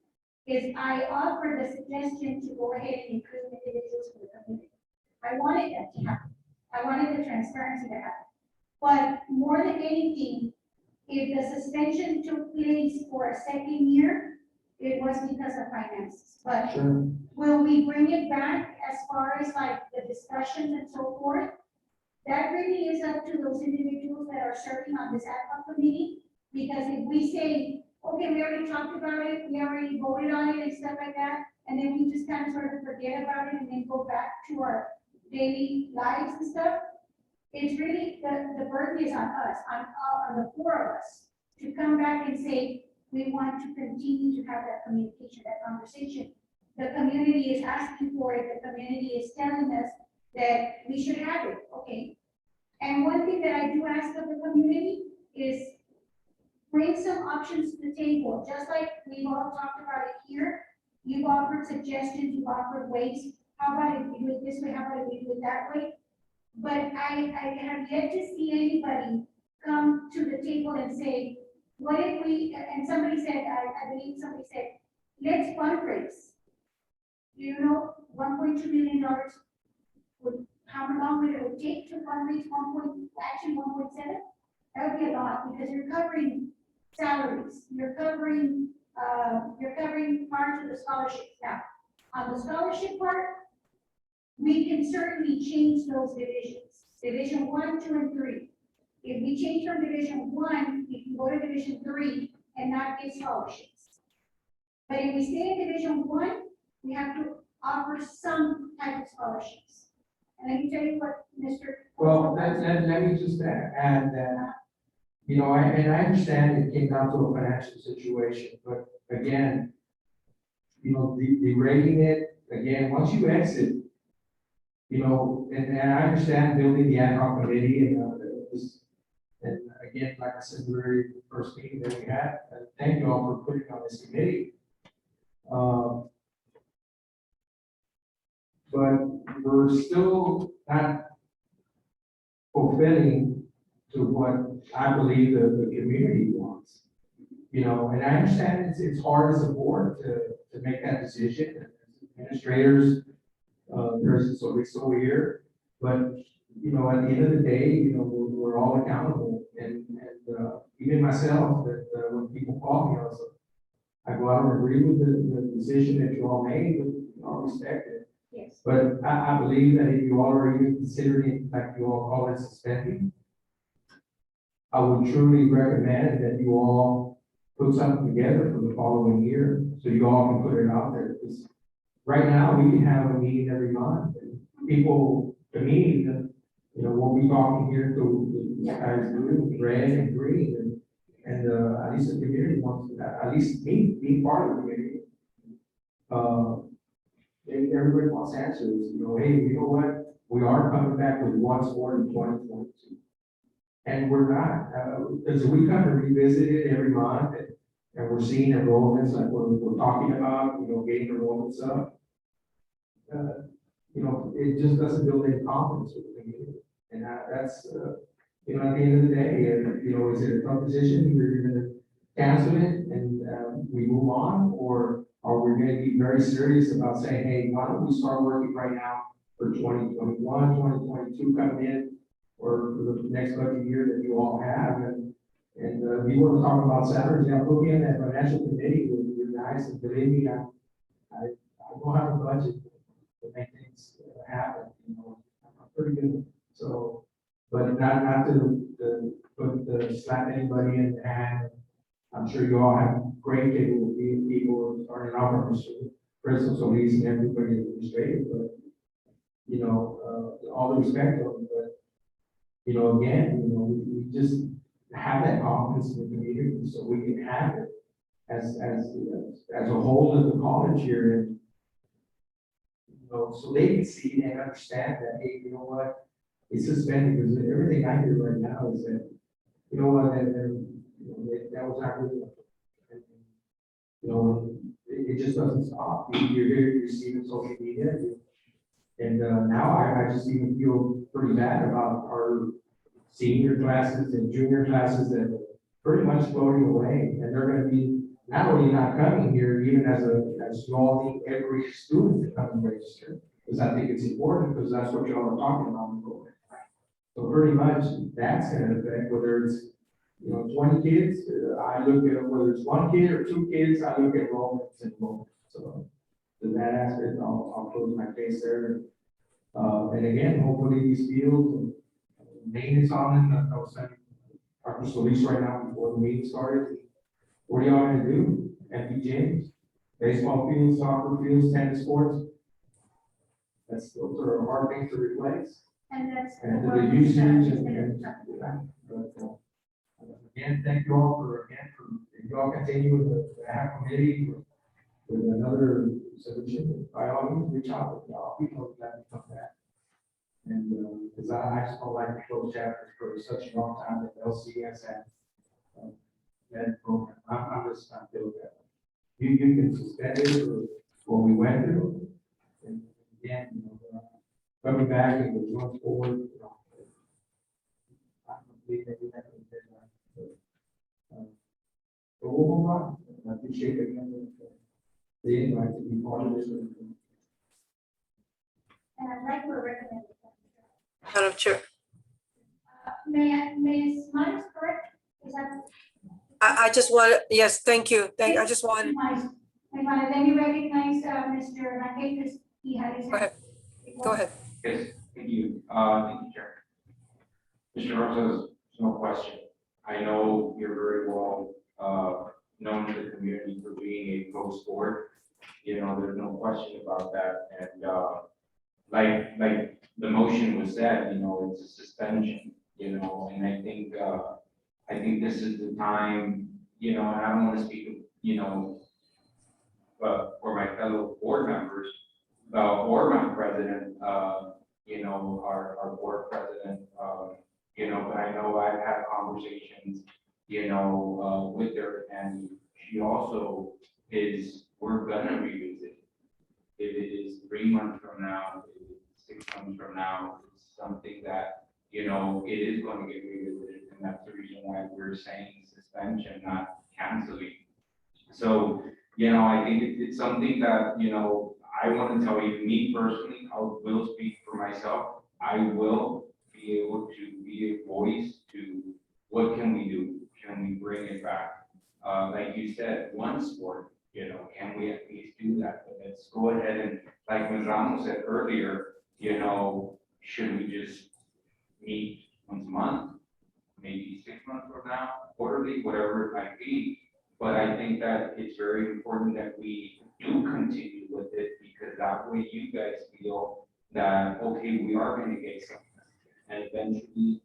Speaker 2: is I offered the suggestion to go ahead and include individuals for the community. I wanted that to happen. I wanted the transparency to happen. But more than anything, if the suspension took place for a second year, it was because of finances. But
Speaker 8: Sure.
Speaker 2: will we bring it back as far as like the discussions and so forth? That really is up to those individuals that are serving on this ad hoc committee. Because if we say, okay, we already talked about it, we already voted on it and stuff like that, and then we just kind of sort of forget about it and then go back to our daily lives and stuff, it's really, the burden is on us, on the 4 of us, to come back and say, we want to continue to have that communication, that conversation. The community is asking for it, the community is telling us that we should have it, okay? And one thing that I do ask of the community is bring some options to the table, just like we've all talked about it here. You've offered suggestions, you've offered ways. How about if we do it this way? How about if we do it that way? But I have yet to see anybody come to the table and say, what if we, and somebody said, I believe somebody said, let's fundraise. You know, $1.2 million would, how long would it take to fundraise 1.7? That would be a lot because you're covering salaries, you're covering part of the scholarships. Now, on the scholarship part, we can certainly change those divisions, division 1, 2, and 3. If we change from division 1, we can go to division 3 and not give scholarships. But if we stay in division 1, we have to offer some type of scholarships. And let me tell you what, Mr.
Speaker 8: Well, let me just add that, and I understand it came down to a financial situation, but again, the rating it, again, once you exit, and I understand building the ad hoc committee and again, like I said, the very first meeting that we had, and thank you all for putting on this committee. But we're still not fulfilling to what I believe the community wants. And I understand it's hard as a board to make that decision. And administrators, there's so here, but at the end of the day, we're all accountable. And even myself, that when people call me, I go out and agree with the decision that you all made, but I'll respect it.
Speaker 2: Yes.
Speaker 8: But I believe that if you all are even considering, like you all call it, suspending, I would truly recommend that you all put something together for the following year, so you all can put it out there. Because right now, we can have a meeting every month, and people, to me, we'll be talking here to the guys blue, red and green, and at least the community wants that, at least me, being part of the community. Everybody wants answers, hey, you know what, we are coming back with one sport in 2022. And we're not, because we come to revisit it every month, and we're seeing enrollments, like we're talking about, getting enrollments up. It just doesn't build any confidence with the community. And that's, at the end of the day, is it a tough decision? Either you're gonna cancel it and we move on, or are we gonna be very serious about saying, hey, why don't we start working right now for 2021, 2022 coming in, or for the next budget year that you all have, and we want to talk about salaries. I'm looking at that financial committee with you guys, and believe me, I don't have a budget to make things happen. I'm pretty good. So, but not to slap anybody in the hand. I'm sure you all have great capable people starting out from Crystal Solis and everybody administrative, but all the respect of them, but again, we just have that confidence in the community so we can have it as a whole of the college here, and so they can see and understand that, hey, you know what, it's suspended, because everything I hear right now is that, that was not really, it just doesn't stop. You're here, you see it on social media, and now I just even feel pretty bad about our senior classes and junior classes that are pretty much floating away, and they're going to be not only not coming here, even as you all need every student to come and register, because I think it's important, because that's what y'all are talking about. So pretty much that's going to affect whether it's 20 kids. I look at whether it's one kid or two kids. I look at enrollments and enrollments. So to that aspect, I'll close my case there. And again, hopefully these fields and maintenance on them. I was sending Dr. Solis right now before the meeting started. What are y'all going to do? Empty gyms, baseball fields, soccer fields, tennis courts. Those are hard things to replace.
Speaker 2: And that's.
Speaker 8: And to the usage and again, thank you all for if you all continue with the AHA committee with another solution, by all means, reach out to y'all. People glad to come back. And because I just don't like to close chapters for such a long time that LCS had that program. I'm just not feeling that. You can suspend it for what we went through, and again, coming back and going forward, I believe that we have to do that. But we'll move on. I appreciate again the invite to be part of this.
Speaker 2: And I'd like to recommend.
Speaker 7: Madam Chair.
Speaker 2: Ms. Myers, correct? Is that?
Speaker 7: I just want, yes, thank you. I just want,
Speaker 2: Let me recognize Mr. Raquel, because he had his.
Speaker 7: Go ahead. Go ahead.
Speaker 9: Yes, thank you, Chair. Mr. Rosas, no question. I know you're very well known to the community for being a pro sport. There's no question about that. And like the motion was said, it's a suspension, and I think this is the time, and I don't want to speak, but for my fellow board members, or my president, our board president, but I know I've had conversations, with her, and she also we're gonna revisit. If it is 3 months from now, if it's 6 months from now, it's something that, it is going to get revisited, and that's the reason why we're saying suspension, not canceling. So, I think it's something that, I want to tell you, me personally, I will speak for myself. I will be able to be a voice to what can we do? Can we bring it back? Like you said, one sport, can we at least do that? But let's go ahead and, like Ms. Ramos said earlier, should we just meet once a month, maybe 6 months from now, quarterly, whatever it might be? But I think that it's very important that we do continue with it, because that way you guys feel that, okay, we are gonna get something. And eventually,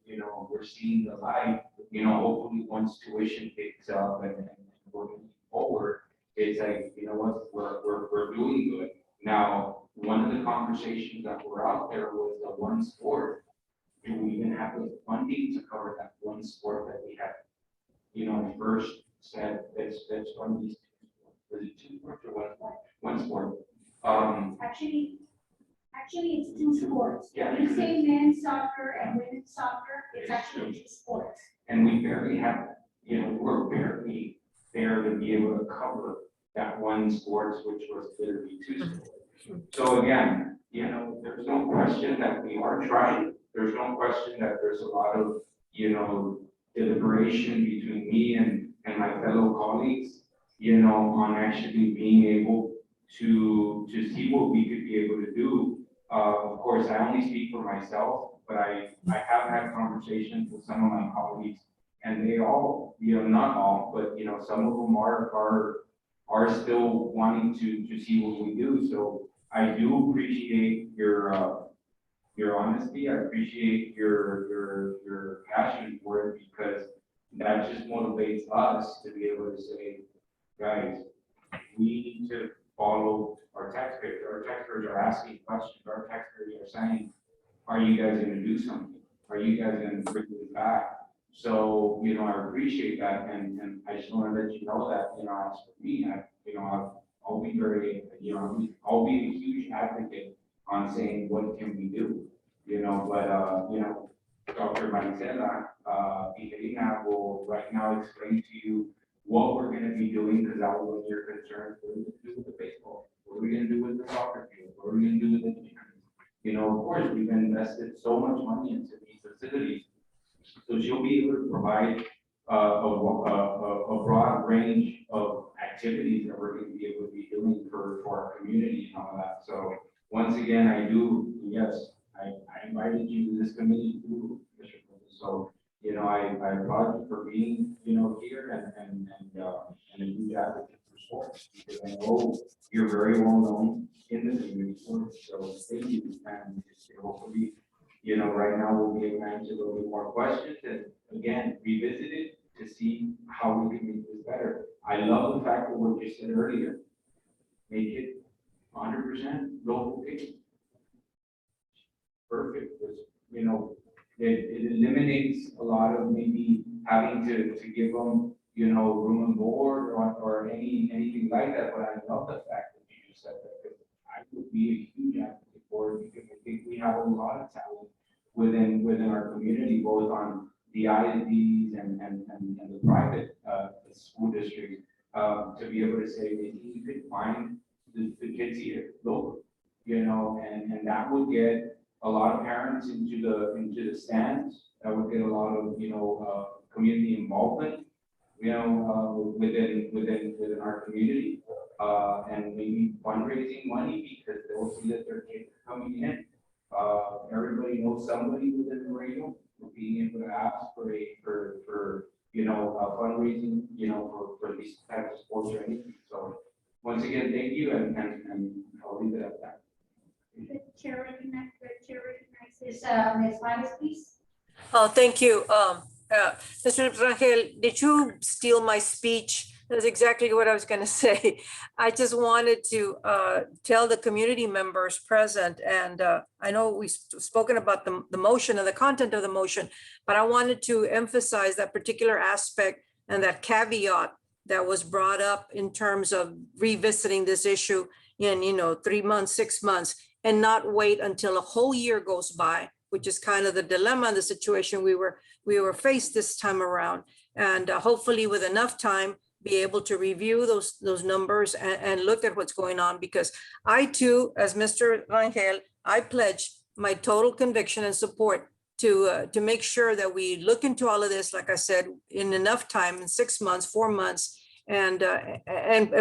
Speaker 9: we're seeing the light, hopefully once tuition picks up and we're moving forward, it's like, you know what, we're doing good. Now, one of the conversations that were out there was the one sport. Do we even have the funding to cover that one sport that we have? First said, let's fund these, was it two sports or one sport?
Speaker 2: Actually, it's two sports.
Speaker 9: Yeah.
Speaker 2: When you say men's soccer and women's soccer, it's actually two sports.
Speaker 9: And we barely have, we're barely there to be able to cover that one sports, which was literally two sports. So again, there's no question that we are trying. There's no question that there's a lot of, deliberation between me and my fellow colleagues, on actually being able to see what we could be able to do. Of course, I only speak for myself, but I have had conversations with some of my colleagues, and they all, not all, but, some of them are still wanting to see what we do. So I do appreciate your honesty. I appreciate your passion for it, because that just motivates us to be able to say, guys, we need to follow our taxpayers. Our taxpayers are asking questions. Our taxpayers are saying, are you guys going to do something? Are you guys going to bring it back? So, I appreciate that. And I just want to let you know that, as for me, I'll be very, I'll be a huge advocate on saying, what can we do? But, Dr. Maricela, Tijerina will right now explain to you what we're going to be doing, because that was one of your concerns. What are we going to do with the baseball? What are we going to do with the soccer field? What are we going to do with the gym? Of course, we've invested so much money into these facilities. So she'll be able to provide a broad range of activities that we're going to be able to be doing for our community and all that. So once again, I invited you to this committee too, Mr. President. So, I applaud you for being, here and a huge advocate for sports, because I know you're very well known in the community. So thank you. And hopefully, right now we'll be able to answer a little bit more questions and again, revisit it to see how we can make this better. I love the fact that what you said earlier, make it 100% local pay. Perfect, because, it eliminates a lot of maybe having to give them, room and board or anything like that. But I love the fact that you just said that, because I would be a huge advocate for it, because I think we have a lot of talent within our community, both on the ISDs and the private school districts, to be able to say, maybe you could find the kids here local, and that would get a lot of parents into the stands. That would get a lot of community involvement, within our community, and maybe fundraising money, because they'll see that their kids are coming in. Everybody knows somebody within Laredo, being able to ask for fundraising, for these types of sports or anything. So once again, thank you, and I'll leave it at that.
Speaker 2: The chair recognizes, Ms. Vargas, please.
Speaker 7: Oh, thank you. Mr. Rangel, did you steal my speech? That's exactly what I was going to say. I just wanted to tell the community members present, and I know we've spoken about the motion and the content of the motion, but I wanted to emphasize that particular aspect and that caveat that was brought up in terms of revisiting this issue in 3 months, 6 months, and not wait until a whole year goes by, which is kind of the dilemma and the situation we were faced this time around. And hopefully with enough time, be able to review those numbers and look at what's going on, because I too, as Mr. Rangel, I pledge my total conviction and support to make sure that we look into all of this, like I said, in enough time, in 6 months, 4 months, and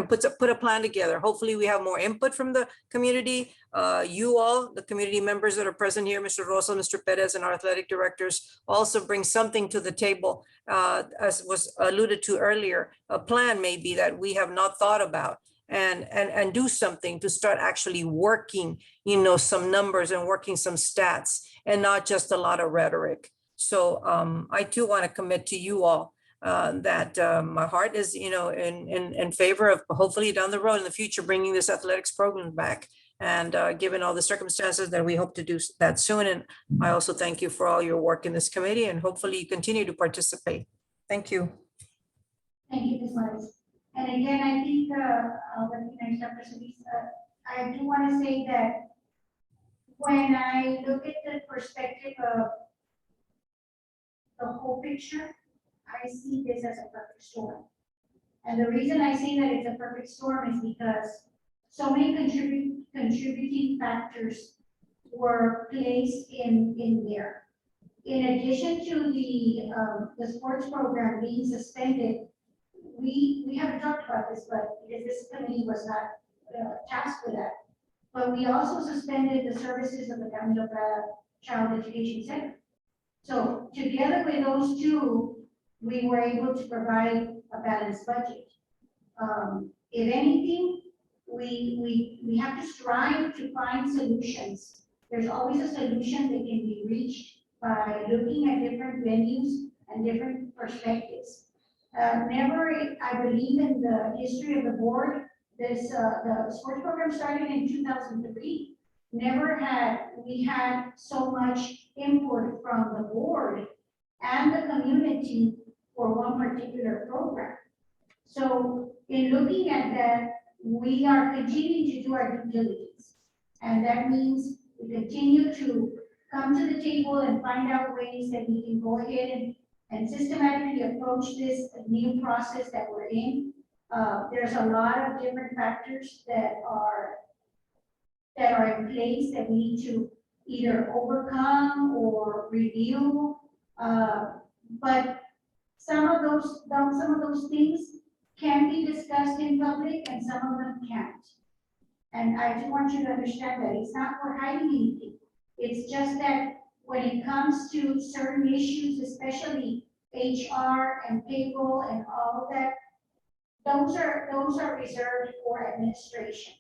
Speaker 7: put a plan together. Hopefully we have more input from the community. You all, the community members that are present here, Mr. Rosa, Mr. Perez, and our athletic directors also bring something to the table. As was alluded to earlier, a plan maybe that we have not thought about, and do something to start actually working, some numbers and working some stats, and not just a lot of rhetoric. So I too want to commit to you all that my heart is, in favor of hopefully down the road in the future, bringing this athletics program back. And given all the circumstances, that we hope to do that soon. And I also thank you for all your work in this committee, and hopefully you continue to participate. Thank you.
Speaker 2: Thank you, Ms. Morris. And again, I think, I'll recognize Dr. Solis. I do want to say that when I look at the perspective of the whole picture, I see this as a perfect storm. And the reason I say that it's a perfect storm is because so many contributing factors were placed in there. In addition to the sports program being suspended, we haven't talked about this, but because this committee was not tasked with that. But we also suspended the services of the Camilo Prada Child Education Center. So together with those two, we were able to provide a balanced budget. If anything, we have to strive to find solutions. There's always a solution that can be reached by looking at different venues and different perspectives. Never, I believe in the history of the board, the sports program started in 2003. Never had we had so much input from the board and the community for one particular program. So in looking at that, we are continuing to do our due diligence. And that means we continue to come to the table and find out ways that we can go ahead and systematically approach this new process that we're in. There's a lot of different factors that are in place that we need to either overcome or review. But some of those things can be discussed in public and some of them can't. And I do want you to understand that it's not for hiding anything. It's just that when it comes to certain issues, especially HR and payroll and all of that, those are reserved for administration.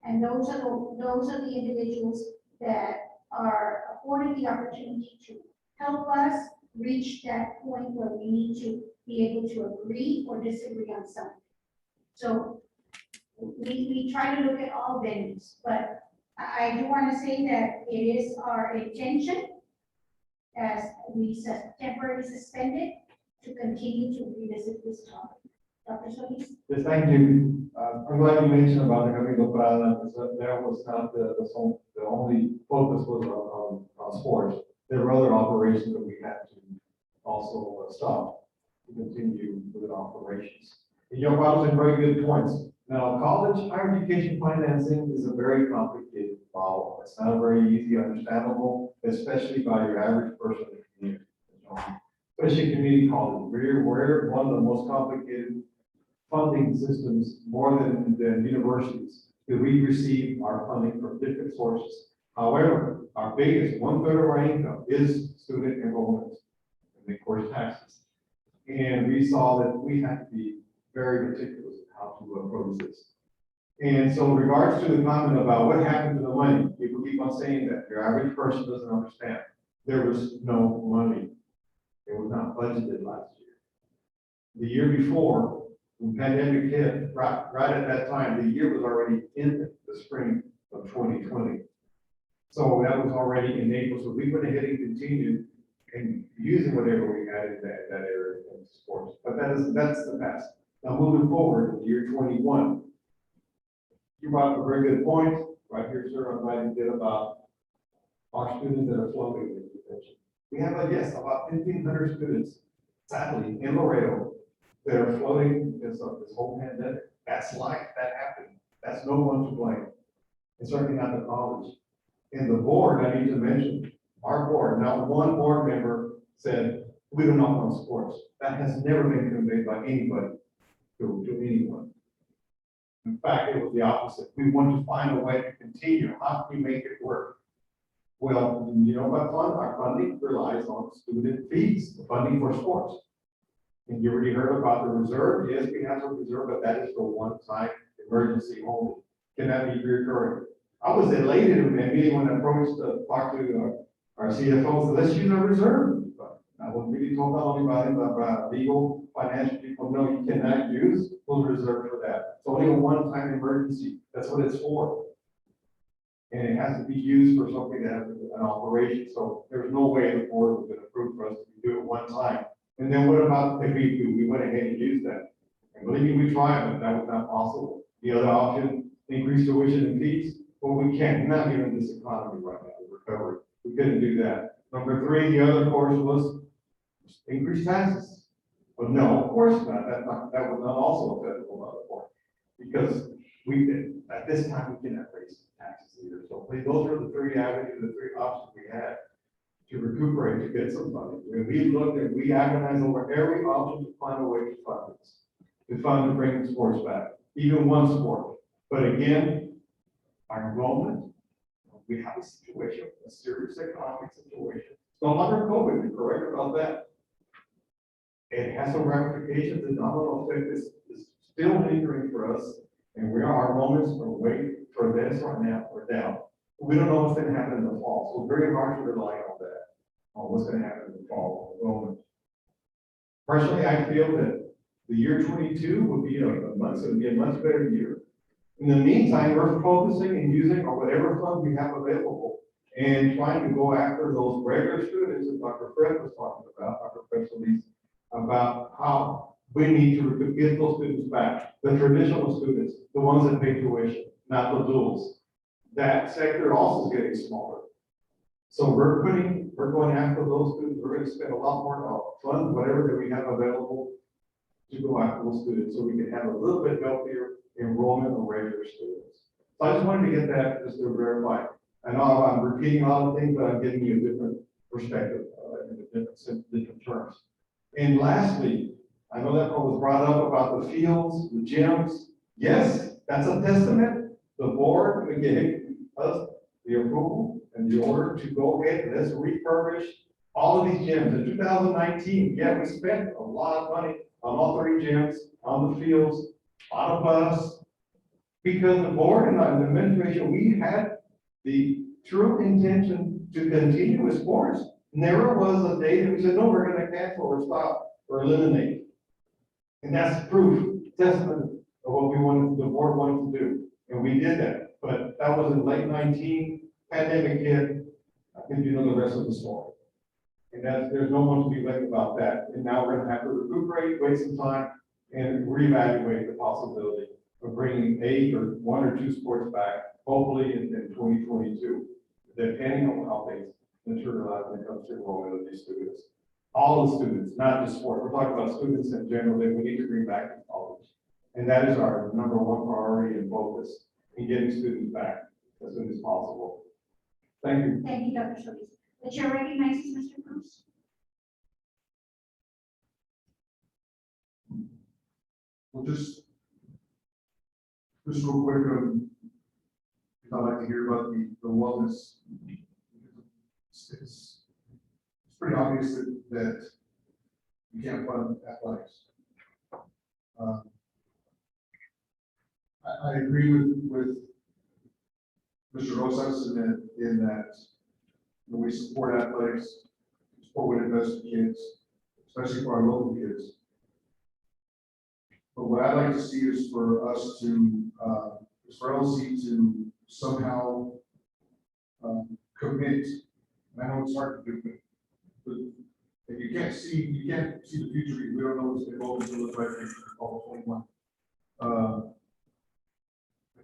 Speaker 2: And those are the individuals that are afforded the opportunity to help us reach that point where we need to be able to agree or disagree on something. So we try to look at all venues, but I do want to say that it is our intention, as we temporarily suspended, to continue to revisit this topic. Dr. Solis?
Speaker 3: Yes, thank you. I'm glad you mentioned about the Camilo Prada, because that was not the only focus was on sports. There were other operations that we had to also stop to continue with operations. And you brought up some very good points. Now, college higher education financing is a very complicated model. It's not very easy understandable, especially by your average person in the community. Especially community college. We're one of the most complicated funding systems, more than universities, that we receive our funding from different sources. However, our biggest, 1/3 of our income is student enrollment and of course taxes. And we saw that we had to be very meticulous in how to approach this. And so in regards to the comment about what happened to the money, people keep on saying that your average person doesn't understand. There was no money. It was not budgeted last year. The year before, when the pandemic hit, right at that time, the year was already in the spring of 2020. So that was already in April. So we went ahead and continued and using whatever we had in that area in sports. But that's the past. Now moving forward, in the year 21, you brought up a very good point right here, sir. I'm glad you did about our students that are floating in detention. We have, about 1,500 students, sadly, in Laredo that are floating because of this whole pandemic. That's life, that happened. That's no one to blame. And certainly not the college. And the board, I need to mention, our board, not one board member said, we do not want sports. That has never been conveyed by anybody. to anyone. In fact, it was the opposite. We wanted to find a way to continue. How can we make it work? Well, you know what our funding relies on student fees, the funding for sports. And you already heard about the reserve. Yes, we have a reserve, but that is for one-time emergency only. Cannot be recurring. I was elated when anyone approached to talk to our CFO, so let's use our reserve. But I wasn't really told not only about legal, financial people, no, you cannot use those reserves for that. It's only a one-time emergency. That's what it's for. And it has to be used for something that has an operation. So there's no way the board was going to approve for us to do it one time. And then what about if we went ahead and used that? And believe me, we tried, but that was not possible. The other option, increase tuition and fees. Well, we can't, not even in this economy right now, the recovery. We couldn't do that. Number three, the other course was increase taxes. But no, of course not. That was not also a federal law report. Because we did, at this time, we cannot raise taxes either. So those are the three avenues, the three options we had to recuperate, to get some money. When we looked and we agonized over every option to find a way to fund this, to fund to bring the sports back, even one sport. But again, our enrollment, we have a situation, a serious economic situation. It's no longer COVID, you're correct about that. It has some ramifications, the domino effect is still lingering for us. And our moments are waiting for this right now, we're down. We don't know what's going to happen in the fall, so it's very hard to rely on that, on what's going to happen in the fall. Enrollment. Personally, I feel that the year 22 would be a much better year. In the meantime, we're focusing and using or whatever funds we have available and trying to go after those regular students that Dr. Fred was talking about, Dr. Fred Solis, about how we need to get those students back, the traditional students, the ones that pay tuition, not the duals. That sector also is getting smaller. So we're going after those students. We're going to spend a lot more funds, whatever that we have available, to go after those students so we can have a little bit healthier enrollment of regular students. So I just wanted to get that just to verify. I know I'm repeating a lot of things, but I'm giving you a different perspective in different terms. And lastly, I know that was brought up about the fields, the gyms. Yes, that's a testament. The board gave us the approval and the order to go ahead, let's refurbish all of these gyms. In 2019, yeah, we spent a lot of money on all three gyms, on the fields, on a bus, because the board and the administration, we had the true intention to continue with sports. Never was a day that we said, no, we're going to cancel or stop or eliminate. And that's proof, testament of what the board wanted to do. And we did that. But that was in late 19, pandemic hit. I think you know the rest of the story. And there's no one to be late about that. And now we're going to have to recuperate, wait some time, and reevaluate the possibility of bringing one or two sports back, hopefully in 2022, depending on how things materialize when it comes to enrollment of these students. All the students, not just sport. We're talking about students in general that we need to bring back to college. And that is our number one priority and focus in getting students back as soon as possible. Thank you.
Speaker 2: Thank you, Dr. Solis. The chair recognizes Mr. Cruz.
Speaker 10: Well, just real quick, I'd like to hear about the wellness. It's pretty obvious that you can't fund athletics. I agree with Mr. Rosas in that when we support athletics, support what invests in kids, especially for our local kids. But what I'd like to see is for us to, is for LC to somehow commit. And I know it's hard to do, but if you can't see the future. We don't know what's going to look like in all 21.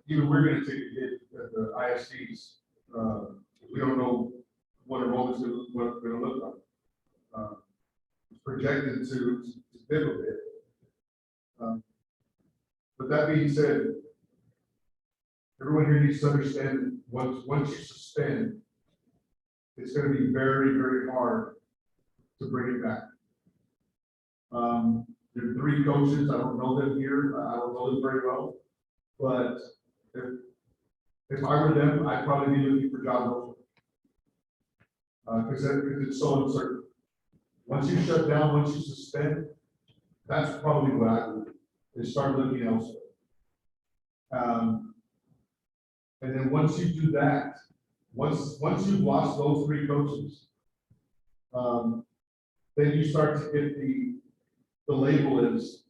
Speaker 10: Even we're going to take a hit at the ISDs. We don't know what enrollment's going to look like. It's projected to dip a bit. But that being said, everyone here needs to understand that once you suspend, it's going to be very, very hard to bring it back. There are three coaches, I don't know them here, I don't know them very well, but if I were them, I'd probably be looking for jobs elsewhere. Because it's so uncertain. Once you shut down, once you suspend, that's probably what I would do, is start looking elsewhere. And then once you do that, once you've lost those three coaches, then you start to get the label is,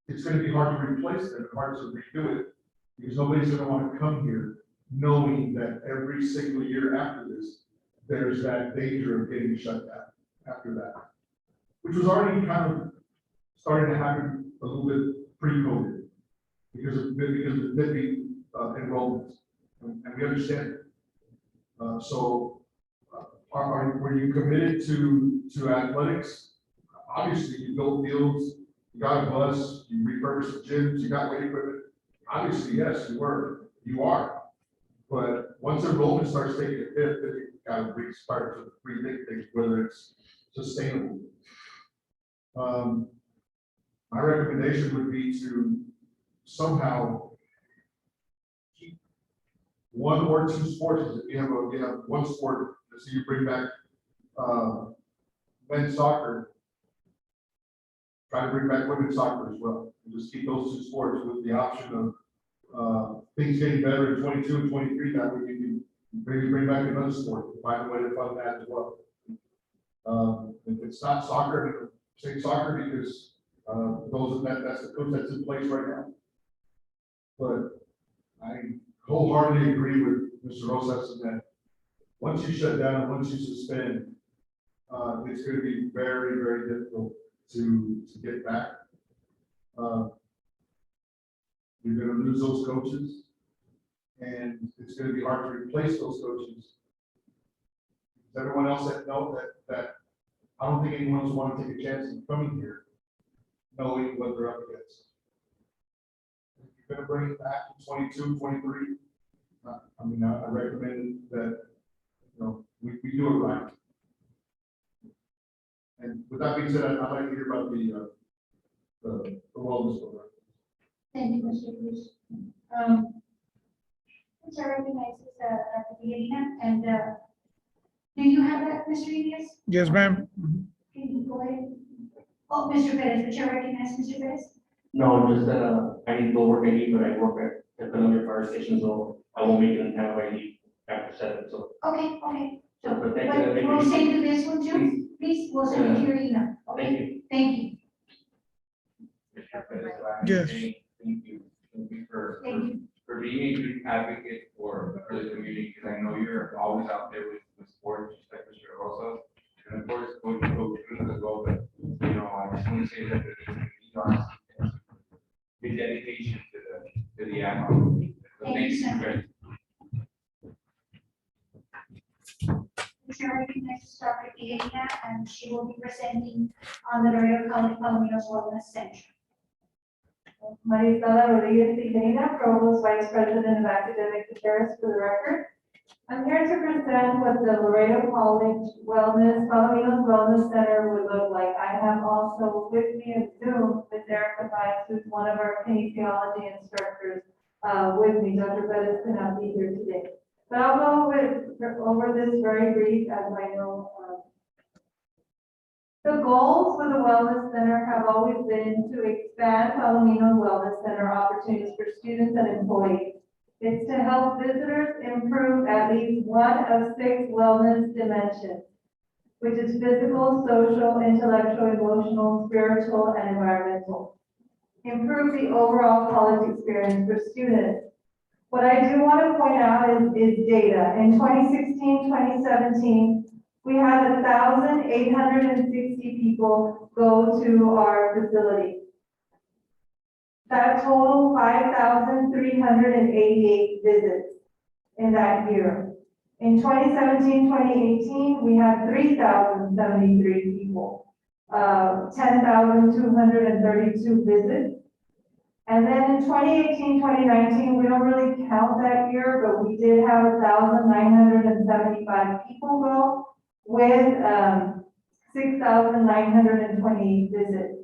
Speaker 10: it's gonna be hard to replace them, hard to redo it, because nobody's gonna want to come here knowing that every single year after this, there's that danger of getting shut down after that, which was already kind of starting to happen a little bit pre-COVID because of dipping enrollments, and we understand it. Were you committed to athletics? Obviously, you built fields, you got a bus, you refurbished gyms, you got weight equipment. Obviously, yes, you are. But once enrollment starts taking a dip, then you gotta start to rethink things, whether it's sustainable. My recommendation would be to somehow keep one or two sports. If you have one sport, let's say you bring back men's soccer, try to bring back women's soccer as well. And just keep those two sports with the option of things getting better in 22 and 23. That way you can maybe bring back another sport, find a way to fund that as well. If it's not soccer, say soccer because that's the coach that's in place right now. But I wholeheartedly agree with Mr. Rosas in that once you shut down, once you suspend, it's going to be very, very difficult to get back. You're going to lose those coaches, and it's going to be hard to replace those coaches. Everyone else that know that I don't think anyone's want to take a chance in coming here knowing what they're up against. If you're going to bring it back to 22, 23, I recommend that, we do it right. And with that being said, I'd like to hear about the wellness program.
Speaker 2: Thank you, Mr. Cruz. Chair recognizes Dr. Villarina, and do you have that, Mr. Elias?
Speaker 6: Yes, ma'am.
Speaker 2: Can you go ahead? Oh, Mr. Perez, the chair recognizes Mr. Perez.
Speaker 5: No, just that, I need to go work at 8, but I work at the Columbia Fire Station, so I won't make it in time if I leave after 7, so.
Speaker 2: Okay. So,
Speaker 5: But thank
Speaker 2: but
Speaker 5: you.
Speaker 2: we'll send you this one too, please, we'll send it to your email.
Speaker 5: Thank
Speaker 2: Okay,
Speaker 5: you.
Speaker 2: thank you.
Speaker 9: Mr. Perez, if I may
Speaker 6: Yes.
Speaker 9: say, Thank you
Speaker 2: Thank you.
Speaker 9: for being a good advocate for the community, because I know you're always out there with sports, just like Mr. Rosa. And of course, Coach Cruz as well, but, I just want to say that the dedication to the athlete. So
Speaker 2: Thank you,
Speaker 9: thank
Speaker 2: sir.
Speaker 9: Perez.
Speaker 2: The chair recognizes Dr. Villarina, and she will be presenting on the Laredo County Palomino's Wellness Center.
Speaker 11: Marisela Rodriguez Tijerina, Provost Vice President of Academic Affairs for the record. I'm here to present what the Laredo College Palomino's Wellness Center would look like. I have also with me in Zoom, Ms. Erica Bias, who's one of our kinesiology instructors with me. Dr. Bettis could not be here today. But I'll go over this very brief as I know. The goals for the Wellness Center have always been to expand Palomino's Wellness Center opportunities for students and employees. It's to help visitors improve at least one of 6 wellness dimensions, which is physical, social, intellectual, emotional, spiritual, and environmental. Improve the overall college experience for students. What I do want to point out is data. In 2016, 2017, we had 1,860 people go to our facility. That total 5,388 visits in that year. In 2017, 2018, we had 3,073 people, 10,232 visits. And then in 2018, 2019, we don't really count that year, but we did have 1,975 people go with 6,928 visits.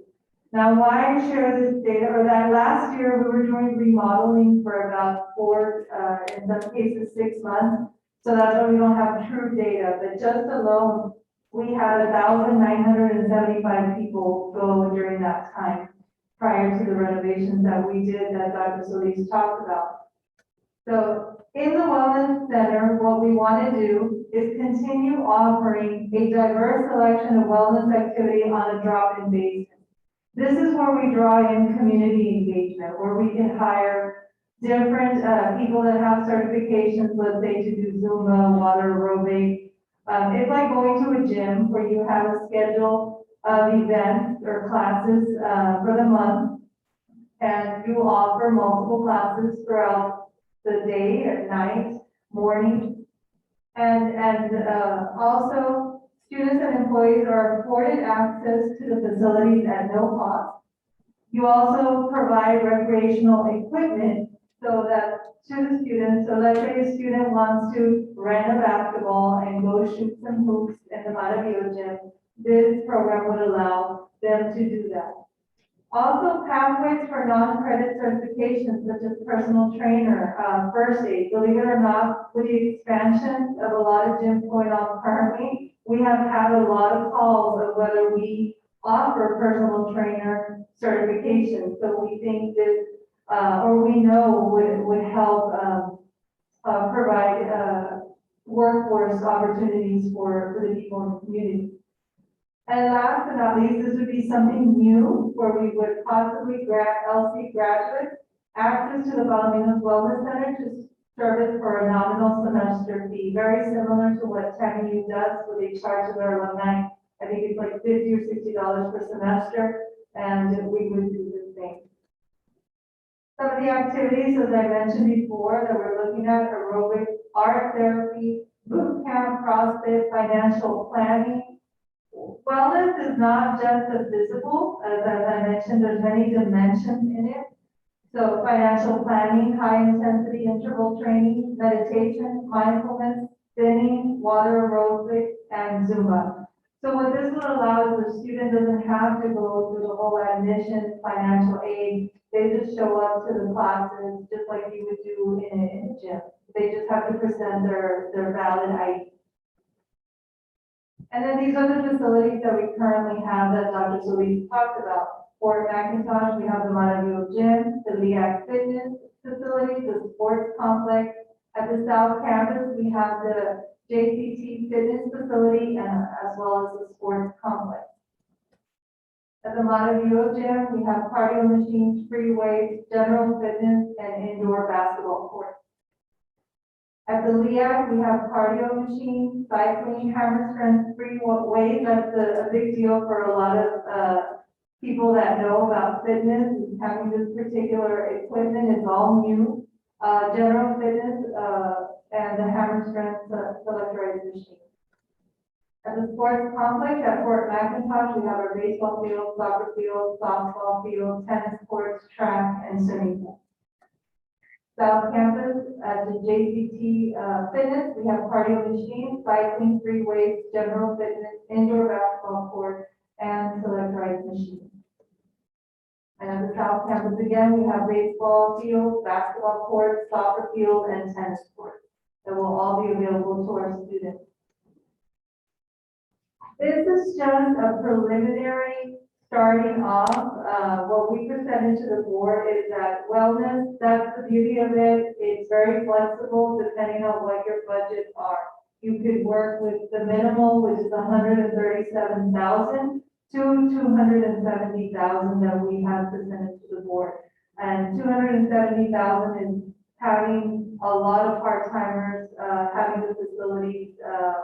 Speaker 11: Now, why I share this data, or that last year we were doing remodeling for about 4, in some cases 6 months. So that's why we don't have true data, but just alone, we had 1,975 people go during that time prior to the renovations that we did that Dr. Solis talked about. So in the Wellness Center, what we want to do is continue offering a diverse selection of wellness activity on a drop-in basis. This is where we draw in community engagement, where we can hire different people that have certifications, let's say to do Zumba, water aerobic. It's like going to a gym where you have a schedule of events or classes for the month, and you offer multiple classes throughout the day, at night, morning. And also, students and employees are afforded access to the facilities at no cost. You also provide recreational equipment so that to the students, so let's say a student wants to rent a basketball and go shoot some hoops in the Maravillo gym, this program would allow them to do that. Also, pathways for non-credit certifications such as personal trainer, first aid. Believe it or not, with the expansion of a lot of gyms going on currently, we have had a lot of calls of whether we offer personal trainer certification. So we think this, or we know would help provide workforce opportunities for the people in the community. And last but not least, this would be something new where we would possibly grant LC graduates access to the Balominos Wellness Center to service for a nominal semester fee, very similar to what TAMU does, where they charge their alumni. I think it's like $50 or $60 per semester, and we would do the same. Some of the activities, as I mentioned before, that we're looking at: aerobic, art therapy, boot camp, CrossFit, financial planning. Wellness is not just the physical, as I mentioned, there's many dimensions in it. So financial planning, high intensity interval training, meditation, mindfulness, spinning, water aerobics, and Zumba. So what this would allow is the student doesn't have to go through the whole admission, financial aid. They just show up to the classes just like you would do in a gym. They just have to present their valid ID. And then these are the facilities that we currently have that Dr. Solis talked about. Fort McIntosh, we have the Maravillo Gym, the LEAC Fitness facility, the sports complex. At the South Campus, we have the JCT Fitness facility and as well as the sports complex. At the Maravillo Gym, we have cardio machines, free weights, general fitness, and indoor basketball courts. At the LEAC, we have cardio machines, cycling, hammer strength, free weights. That's a big deal for a lot of people that know about fitness. Having this particular equipment is all new. General fitness and the hammer strength selectorized machine. At the sports complex at Fort McIntosh, we have our baseball field, soccer field, softball field, tennis courts, track, and swimming pool. South Campus at the JCT Fitness, we have cardio machines, cycling, free weights, general fitness, indoor basketball court, and selectorized machines. And at the South Campus again, we have baseball fields, basketball courts, soccer field, and tennis courts that will all be available to our students. This is just a preliminary starting off. What we presented to the board is that wellness, that's the beauty of it. It's very flexible depending on what your budgets are. You could work with the minimal, which is 137,000 to 270,000 that we have presented to the board. And 270,000 is having a lot of part-timers, having the facilities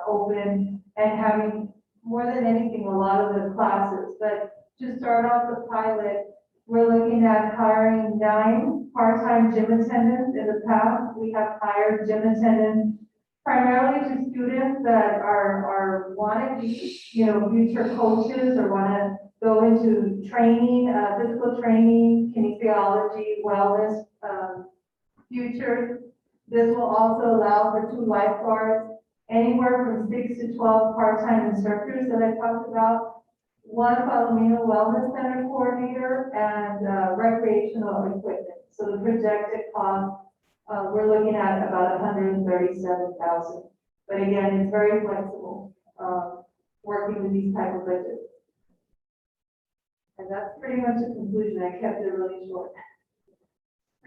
Speaker 11: open, and having more than anything, a lot of the classes. But to start off the pilot, we're looking at hiring 9 part-time gym attendants. In the past, we have hired gym attendants primarily to students that are want to be, future coaches or want to go into training, physical training, kinesiology, wellness, futures. This will also allow for 2 lifeguards, anywhere from 6 to 12 part-time instructors that I talked about. one Palomino Wellness Center coordinator, and recreational equipment. So the projected cost, we're looking at about 137,000. But again, it's very flexible, working with these type of budgets. And that's pretty much a conclusion. I kept it really short.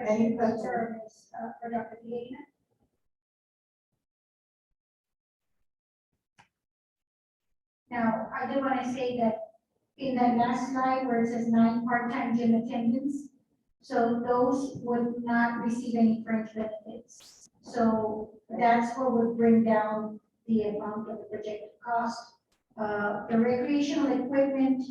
Speaker 11: Any questions?
Speaker 2: For Dr. Villegas? Now, I do want to say that in that last slide where it says 9 part-time gym attendants, so those would not receive any fringe benefits. So that's what would bring down the amount of the projected cost. The recreational equipment,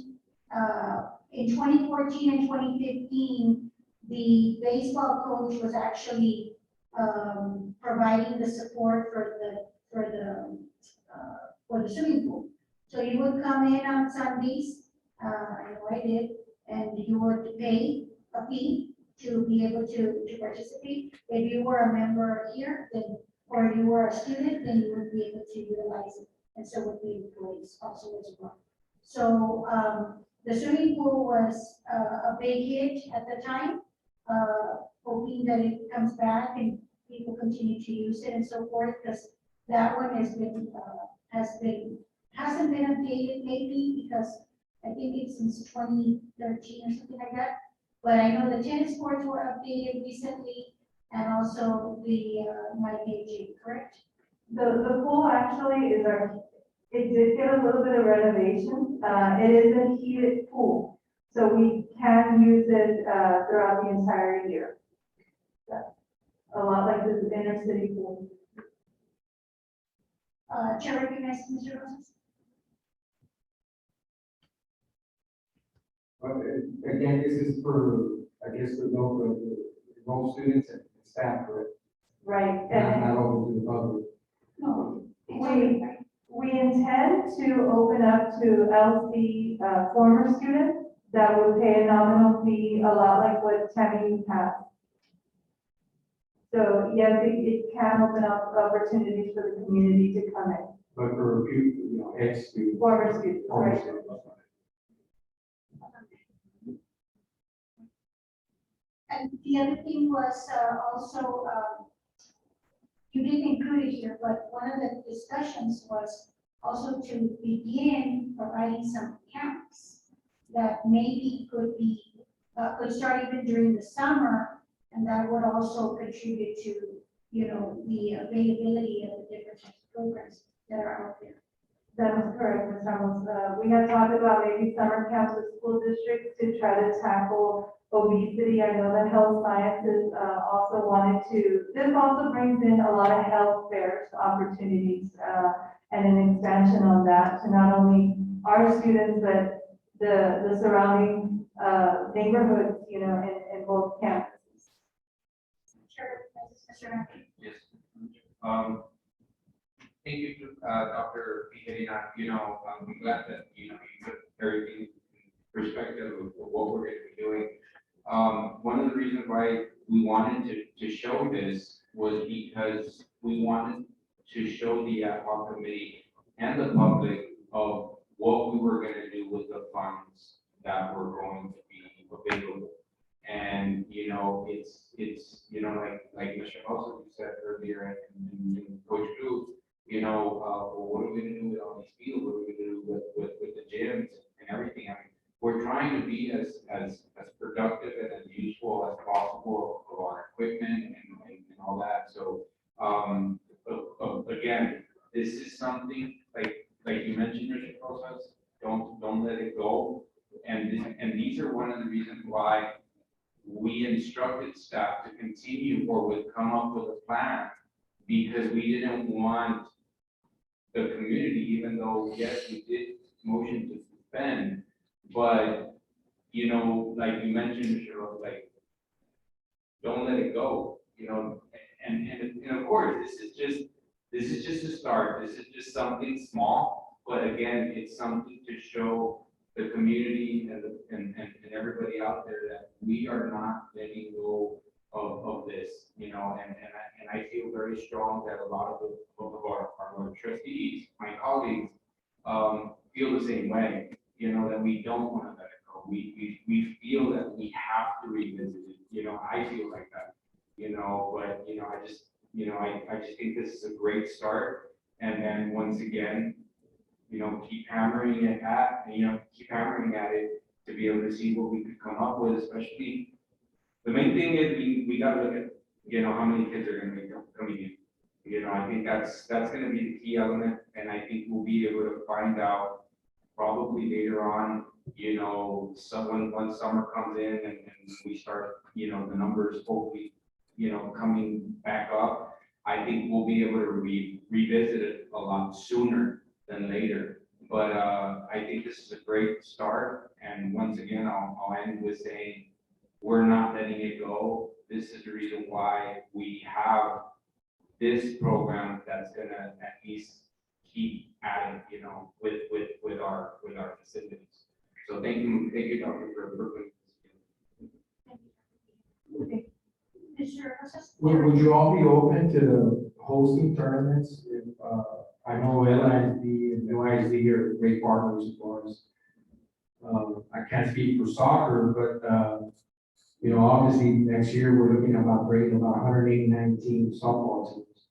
Speaker 2: in 2014 and 2015, the baseball coach was actually providing the support for the swimming pool. So you would come in on Sundays, I know I did, and you would pay a fee to be able to participate. If you were a member here, then, or you were a student, then you would be able to utilize it. And so would the employees also as well. So the swimming pool was a big hit at the time, hoping that it comes back and people continue to use it and so forth, because that one hasn't been updated lately, because I think it's since 2013 or something like that. But I know the tennis courts were updated recently, and also the my gym, correct?
Speaker 11: The pool actually is it did get a little bit of renovation. It is a heated pool, so we can use it throughout the entire year. A lot like the inner city pool.
Speaker 2: Chair recognizes Mr. Rosas.
Speaker 8: Again, this is for, I guess, the enrolled students and staff, correct?
Speaker 11: Right.
Speaker 8: Not open to the public.
Speaker 2: No.
Speaker 11: We intend to open up to LC former students that would pay a nominal fee, a lot like what Tammy has. So yes, it can open up opportunities for the community to come in.
Speaker 8: But for a few, ex-students.
Speaker 11: Former students,
Speaker 8: Former
Speaker 11: right?
Speaker 8: students.
Speaker 2: And the other thing was also, you didn't include it here, but one of the discussions was also to begin providing some camps that maybe could start even during the summer, and that would also contribute to, the availability of the different types of programs that are out there.
Speaker 11: That is correct, Ms. Ramos. We had talked about maybe summer camps with school districts to try to tackle obesity. I know that health sciences also wanted to, this also brings in a lot of health fairs opportunities and an expansion on that to not only our students, but the surrounding neighborhoods, in both campuses.
Speaker 2: Sure, Mr. Rankin.
Speaker 9: Yes. Thank you to Dr. Pijerina. I'm glad that, you put everything in perspective of what we're going to be doing. One of the reasons why we wanted to show this was because we wanted to show the ad hoc committee and the public of what we were going to do with the funds that were going to be available. And, like Mr. House said earlier, and Coach Blue, well, what are we going to do with all these fields? What are we going to do with the gyms and everything? I mean, we're trying to be as productive and as useful as possible of our equipment and all that. So, again, this is something like you mentioned, Mr. Rosas, don't let it go. And these are one of the reasons why we instructed staff to continue or would come up with a plan, because we didn't want the community, even though, yes, we did motion to suspend, but, like you mentioned, Mr. Rose, don't let it go, and of course, this is just a start. This is just something small, but again, it's something to show the community and everybody out there that we are not letting go of this, and I feel very strong that a lot of our trustees, my colleagues, feel the same way, that we don't want to let it go. We feel that we have to revisit it, I feel like that, but, I just, I just think this is a great start. And then once again, keep hammering it at, keep hammering at it to be able to see what we could come up with, especially, the main thing is we gotta look at, how many kids are gonna be coming in. I think that's gonna be the key element, and I think we'll be able to find out probably later on, once summer comes in and we start, the numbers hopefully, coming back up. I think we'll be able to revisit it a lot sooner than later. But I think this is a great start. And once again, I'll end with saying, we're not letting it go. This is the reason why we have this program that's gonna at least keep adding, with our facilities. So thank you, Dr. for putting this.
Speaker 2: Mr. Rosas?
Speaker 8: Would you all be open to hosting tournaments? If, I know LISD and UISD are great partners for us. I can't speak for soccer, but, obviously next year we're looking at bringing about 189 teams, softball teams.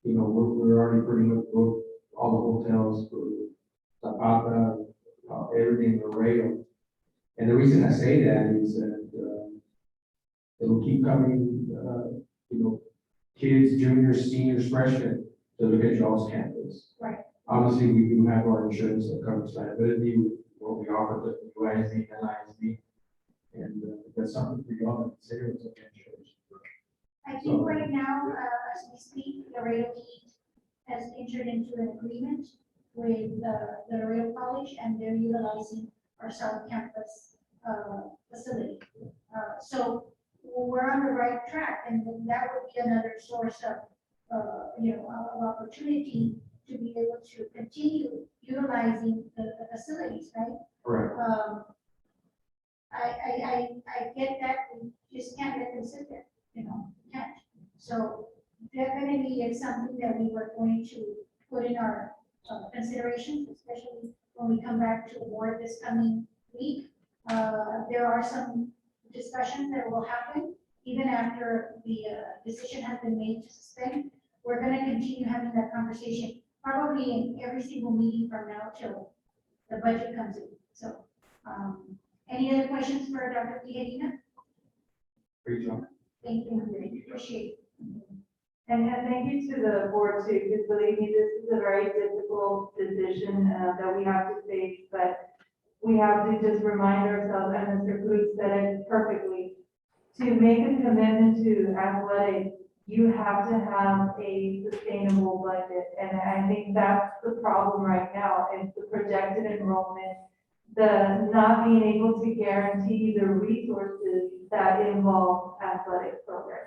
Speaker 8: We're already pretty much booked all the hotels for Zapata, everything in Laredo. And the reason I say that is that it'll keep coming, kids, juniors, seniors, freshmen to look at y'all's campus.
Speaker 2: Right.
Speaker 8: Obviously, we do have our insurance that covers liability with what we offer to UISD and LISD. And that's something for y'all to consider as a insurance.
Speaker 2: I think right now, as we speak, Laredo Heat has entered into an agreement with the Laredo College, and they're utilizing our South Campus facility. So we're on the right track, and then that would be another source of, of opportunity to be able to continue utilizing the facilities, right?
Speaker 8: Correct.
Speaker 2: I get that, we just can't let them sit there, can't. So definitely it's something that we were going to put in our considerations, especially when we come back to the board this coming week. There are some discussions that will happen even after the decision has been made to suspend. We're going to continue having that conversation probably in every single meeting from now till the budget comes in. So, any other questions for Dr. Tijerina?
Speaker 8: Great job.
Speaker 2: Thank you, appreciate it.
Speaker 11: And thank you to the board too, because believe me, this is a very difficult decision that we have to face, but we have to just remind ourselves, and Mr. Cruz said it perfectly, to make a commitment to athletics, you have to have a sustainable budget. And I think that's the problem right now, is the projected enrollment, the not being able to guarantee the resources that involve athletic programs.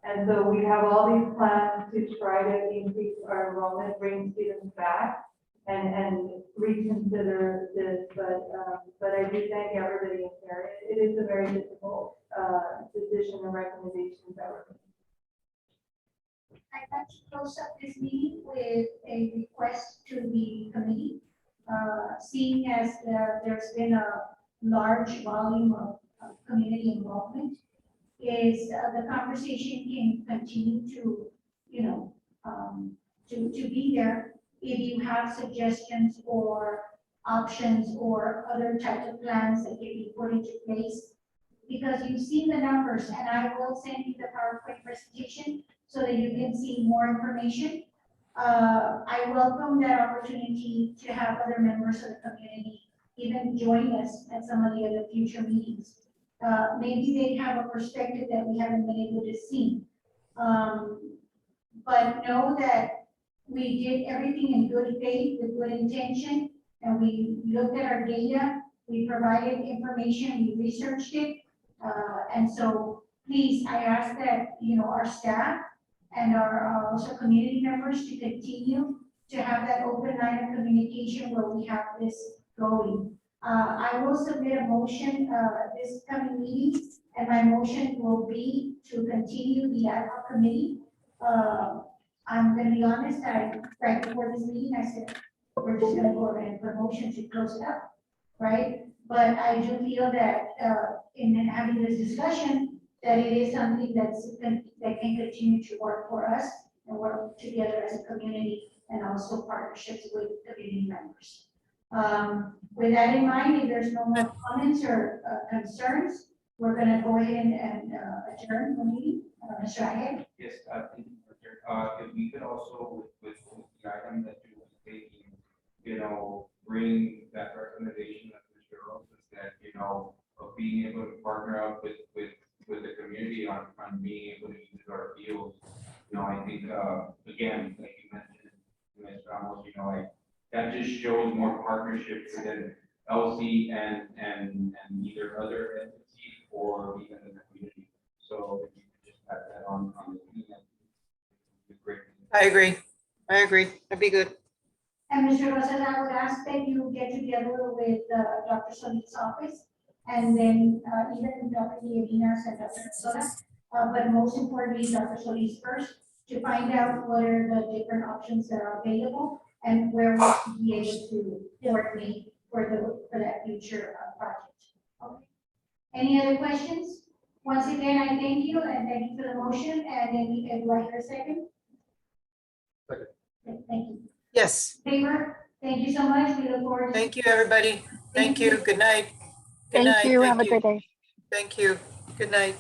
Speaker 11: And so we have all these plans to try to increase our enrollment, bring students back, and reconsider this. But I do thank everybody in here. It is a very difficult decision and recommendations that we're making.
Speaker 2: I'd like to close up this meeting with a request to the committee. Seeing as there's been a large volume of community involvement, is the conversation can continue to, to be there. If you have suggestions or options or other types of plans that can be put into place, because you've seen the numbers, and I will send you the PowerPoint presentation so that you can see more information. I welcome that opportunity to have other members of the community even join us at some of the other future meetings. Maybe they have a perspective that we haven't been able to see. But know that we did everything in good faith with good intention, and we looked at our data, we provided information, we researched it. And so please, I ask that, our staff and our also community members to continue to have that open line of communication where we have this going. I will submit a motion this coming meeting, and my motion will be to continue the ad hoc committee. I'm going to be honest, right before this meeting, I said, we're just going to go ahead and put a motion to close it up. right? But I do feel that, in having this discussion, that it is something that can continue to work for us and work together as a community and also partnerships with community members. With that in mind, if there's no more comments or concerns, we're gonna go ahead and adjourn the meeting. Mr. Aguirre?
Speaker 9: Yes, I think, if we could also, with the item that you were taking, bring that recommendation that Mr. Rose is that, of being able to partner up with the community on being able to use our fields. I think, again, like you mentioned, Ms. Ramos, that just shows more partnership within LC and either other entities or even the community. So if you could just add that on the meeting, that'd be great.
Speaker 7: I agree. That'd be good.
Speaker 2: And Mr. Rosas, I would ask that you get together with Dr. Solis' office and then even Dr. Diaz and Dr. Sola, but most importantly, Dr. Solis first, to find out what are the different options that are available and where we should be able to coordinate for that future project. Okay. Any other questions? Once again, I thank you and thank you for the motion, and then we can like a second.
Speaker 3: Second.
Speaker 2: Okay, thank you.
Speaker 7: Yes.
Speaker 2: Favor, thank you so much. We look forward to.
Speaker 7: Thank you, everybody. Thank you. Good night. Good
Speaker 12: Thank
Speaker 7: night.
Speaker 12: you. Have a good day.
Speaker 7: Thank you. Good night.